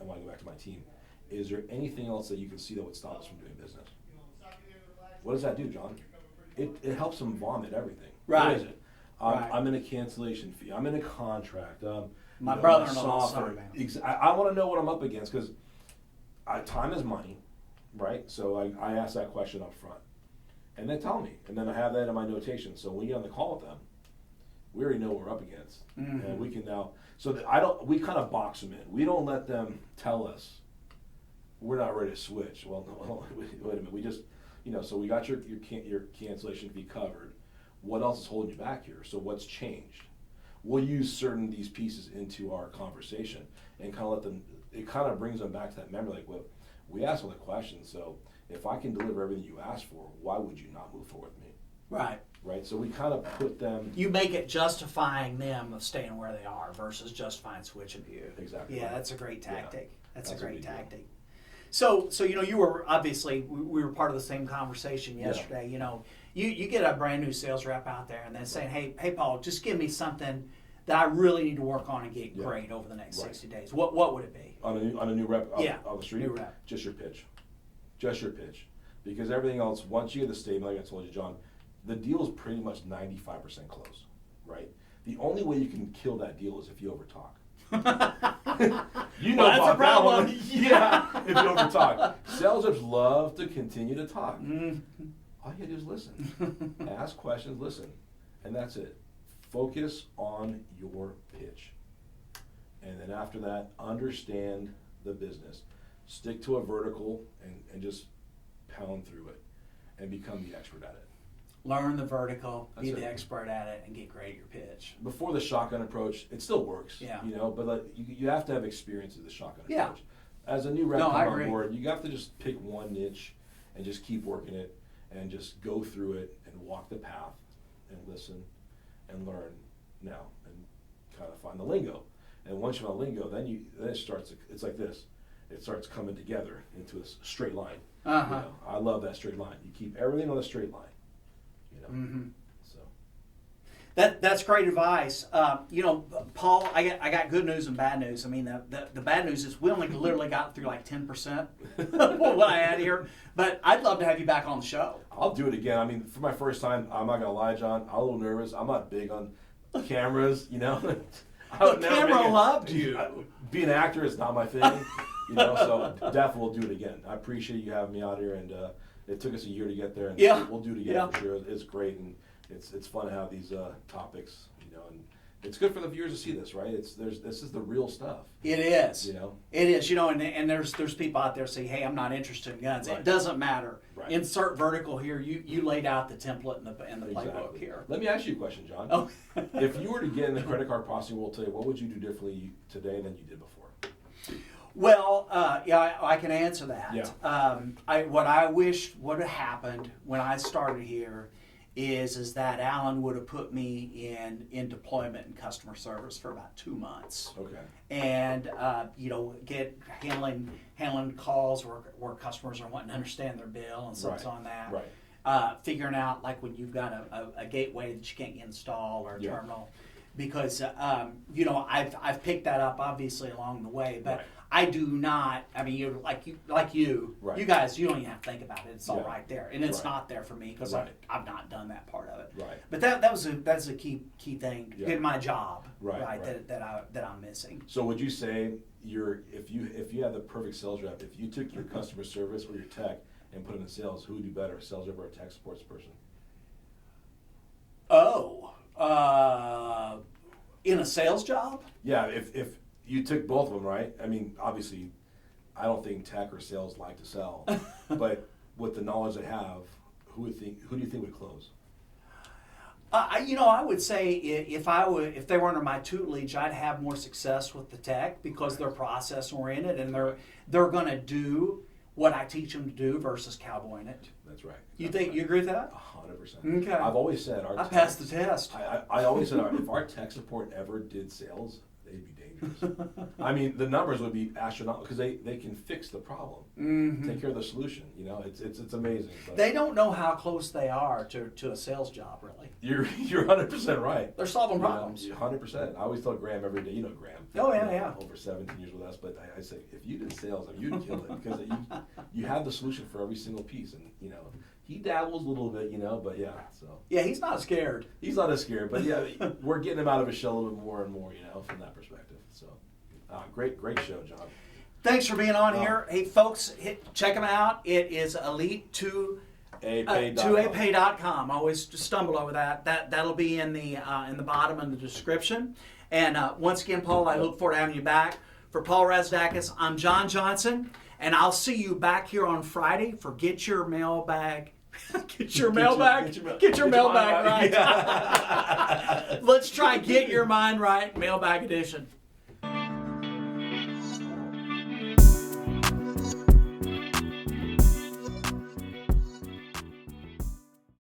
I want to go back to my team, is there anything else that you can see that would stop us from doing business? What does that do, John? It helps them vomit everything. Right. What is it? I'm in a cancellation fee. I'm in a contract. My brother-in-law. I want to know what I'm up against because time is money, right? So I ask that question up front. And they tell me. And then I have that in my notation. So when you get on the call with them, we already know what we're up against. And we can now, we kind of box them in. We don't let them tell us we're not ready to switch. Well, wait a minute. We just, so we got your cancellation fee covered. What else is holding you back here? So what's changed? We'll use certain these pieces into our conversation and kind of let them, it kind of brings them back to that memory, like, well, we asked all the questions, so if I can deliver everything you asked for, why would you not move forward with me? Right. So we kind of put them. You make it justifying them of staying where they are versus justifying switching to you. Exactly. Yeah, that's a great tactic. That's a great tactic. So you were obviously, we were part of the same conversation yesterday. You get a brand new sales rep out there and they're saying, hey Paul, just give me something that I really need to work on and get great over the next 60 days. What would it be? On a new rep on the street? New rep. Just your pitch. Because everything else, once you get the statement, like I told you, John, the deal is pretty much 95% closed, right? The only way you can kill that deal is if you overtalk. Well, that's a problem. That one. Yeah, if you overtalk. Sales reps love to continue to talk. Mm. All you gotta do is listen. Ask questions, listen. And that's it. Focus on your pitch. And then after that, understand the business. Stick to a vertical and just pound through it and become the expert at it. Learn the vertical, be That's the it. expert at it, and get great at your pitch. Before the shotgun approach, it still works. Yeah. You know, but like, you have to have experience with the shotgun Yeah. approach. As a new rep No, I come on agree. board, you have to just pick one niche and just keep working it and just go through it and walk the path and listen and learn now and kind of find the lingo. And once you find the lingo, then it starts. It's like this. It starts coming together into a straight line. Uh-huh. You know, I love that straight line. You keep everything on a straight line. You know. Mm-hmm. So. That's great advice. You know, Paul, I got good news and bad news. I mean, the bad news is we only literally got through like 10% of what I had here. But I'd love to have you back on the show. I'll do it again. I mean, for my first time, I'm not gonna lie, John. I'm a little nervous. I'm not big on cameras, you know. The camera loved you. Being an actor is not my thing, you know. So definitely we'll do it again. I appreciate you having me out here, and it took us a year to get there, and Yeah. we'll do it again Yeah. for sure. It's great, and it's fun to have these topics, you know, and it's good for the viewers to see this, right? This is the real stuff. It is. You know? It is. You know, and there's people out there say, hey, I'm not interested in guns. Right. It doesn't matter. Right. Insert vertical here. You laid out the template and the playbook Exactly. here. Let me ask you a question, John. Oh. If you were to get in the credit card processing world today, what would you do differently today than you did before? Well, yeah, I can answer that. Yeah. What I wish would have happened when I started here is that Alan would have put me in deployment and customer service for about 2 months. Okay. And you know, handling calls where customers are wanting to understand their bill and such on that. Right. Figuring out like when you've got a gateway that you can't get installed or a Yeah. terminal, because you know, I've picked that up obviously along the way, but Right. I do not. I mean, you're like you. Right. You guys, you don't even have to think about it. It's all Yeah. right there, and it's Right. not there for me because Right. I've not done that part of it. Right. But that's a key thing Yeah. in my job, Right. that I'm missing. So would you say if you had the perfect sales rep, if you took your customer service or your tech and put it in sales, who would do better, a sales rep or a tech support person? Oh, in a sales job? Yeah, if you took both of them, right? I mean, obviously, I don't think tech or sales like to sell, but with the knowledge they have, who do you think would close? You know, I would say if they were under my tutelage, I'd have more success with the tech because they're process oriented and they're going to do what I teach them to do versus cowboying it. That's right. You agree with that? 100%. Okay. I've always said I passed the test. I always said if our tech support ever did sales, they'd be dangerous. I mean, the numbers would be astronomical because they can fix the problem, take care of the solution. You know, it's amazing. But They don't know how close they are to a sales job, really. You're 100% right. They're solving You know, problems. 100%. I always tell Graham every day. You know Graham. Oh, yeah, you know, yeah. Over 17 years with us, but I say if you did sales, I mean, you'd kill it because you have the solution for every single piece, and you know he dabbles a little bit, you know, but yeah. So Yeah, he's not scared. he's not as scared, but yeah, we're getting him out of his shell a little bit more and more, you know, from that perspective. So great show, John. Thanks for being on here. Hey, folks, check them out. It is elite2apay.com. I always just stumble over that. That'll be in the bottom in the description. And once again, Paul, I look forward to having you back. For Paul Rasidakis, I'm John Johnson, and I'll see you back here on Friday for Get Your Mailbag. Get your mailbag right. Yeah. Let's try Get Your Mind Right, Mailbag Edition.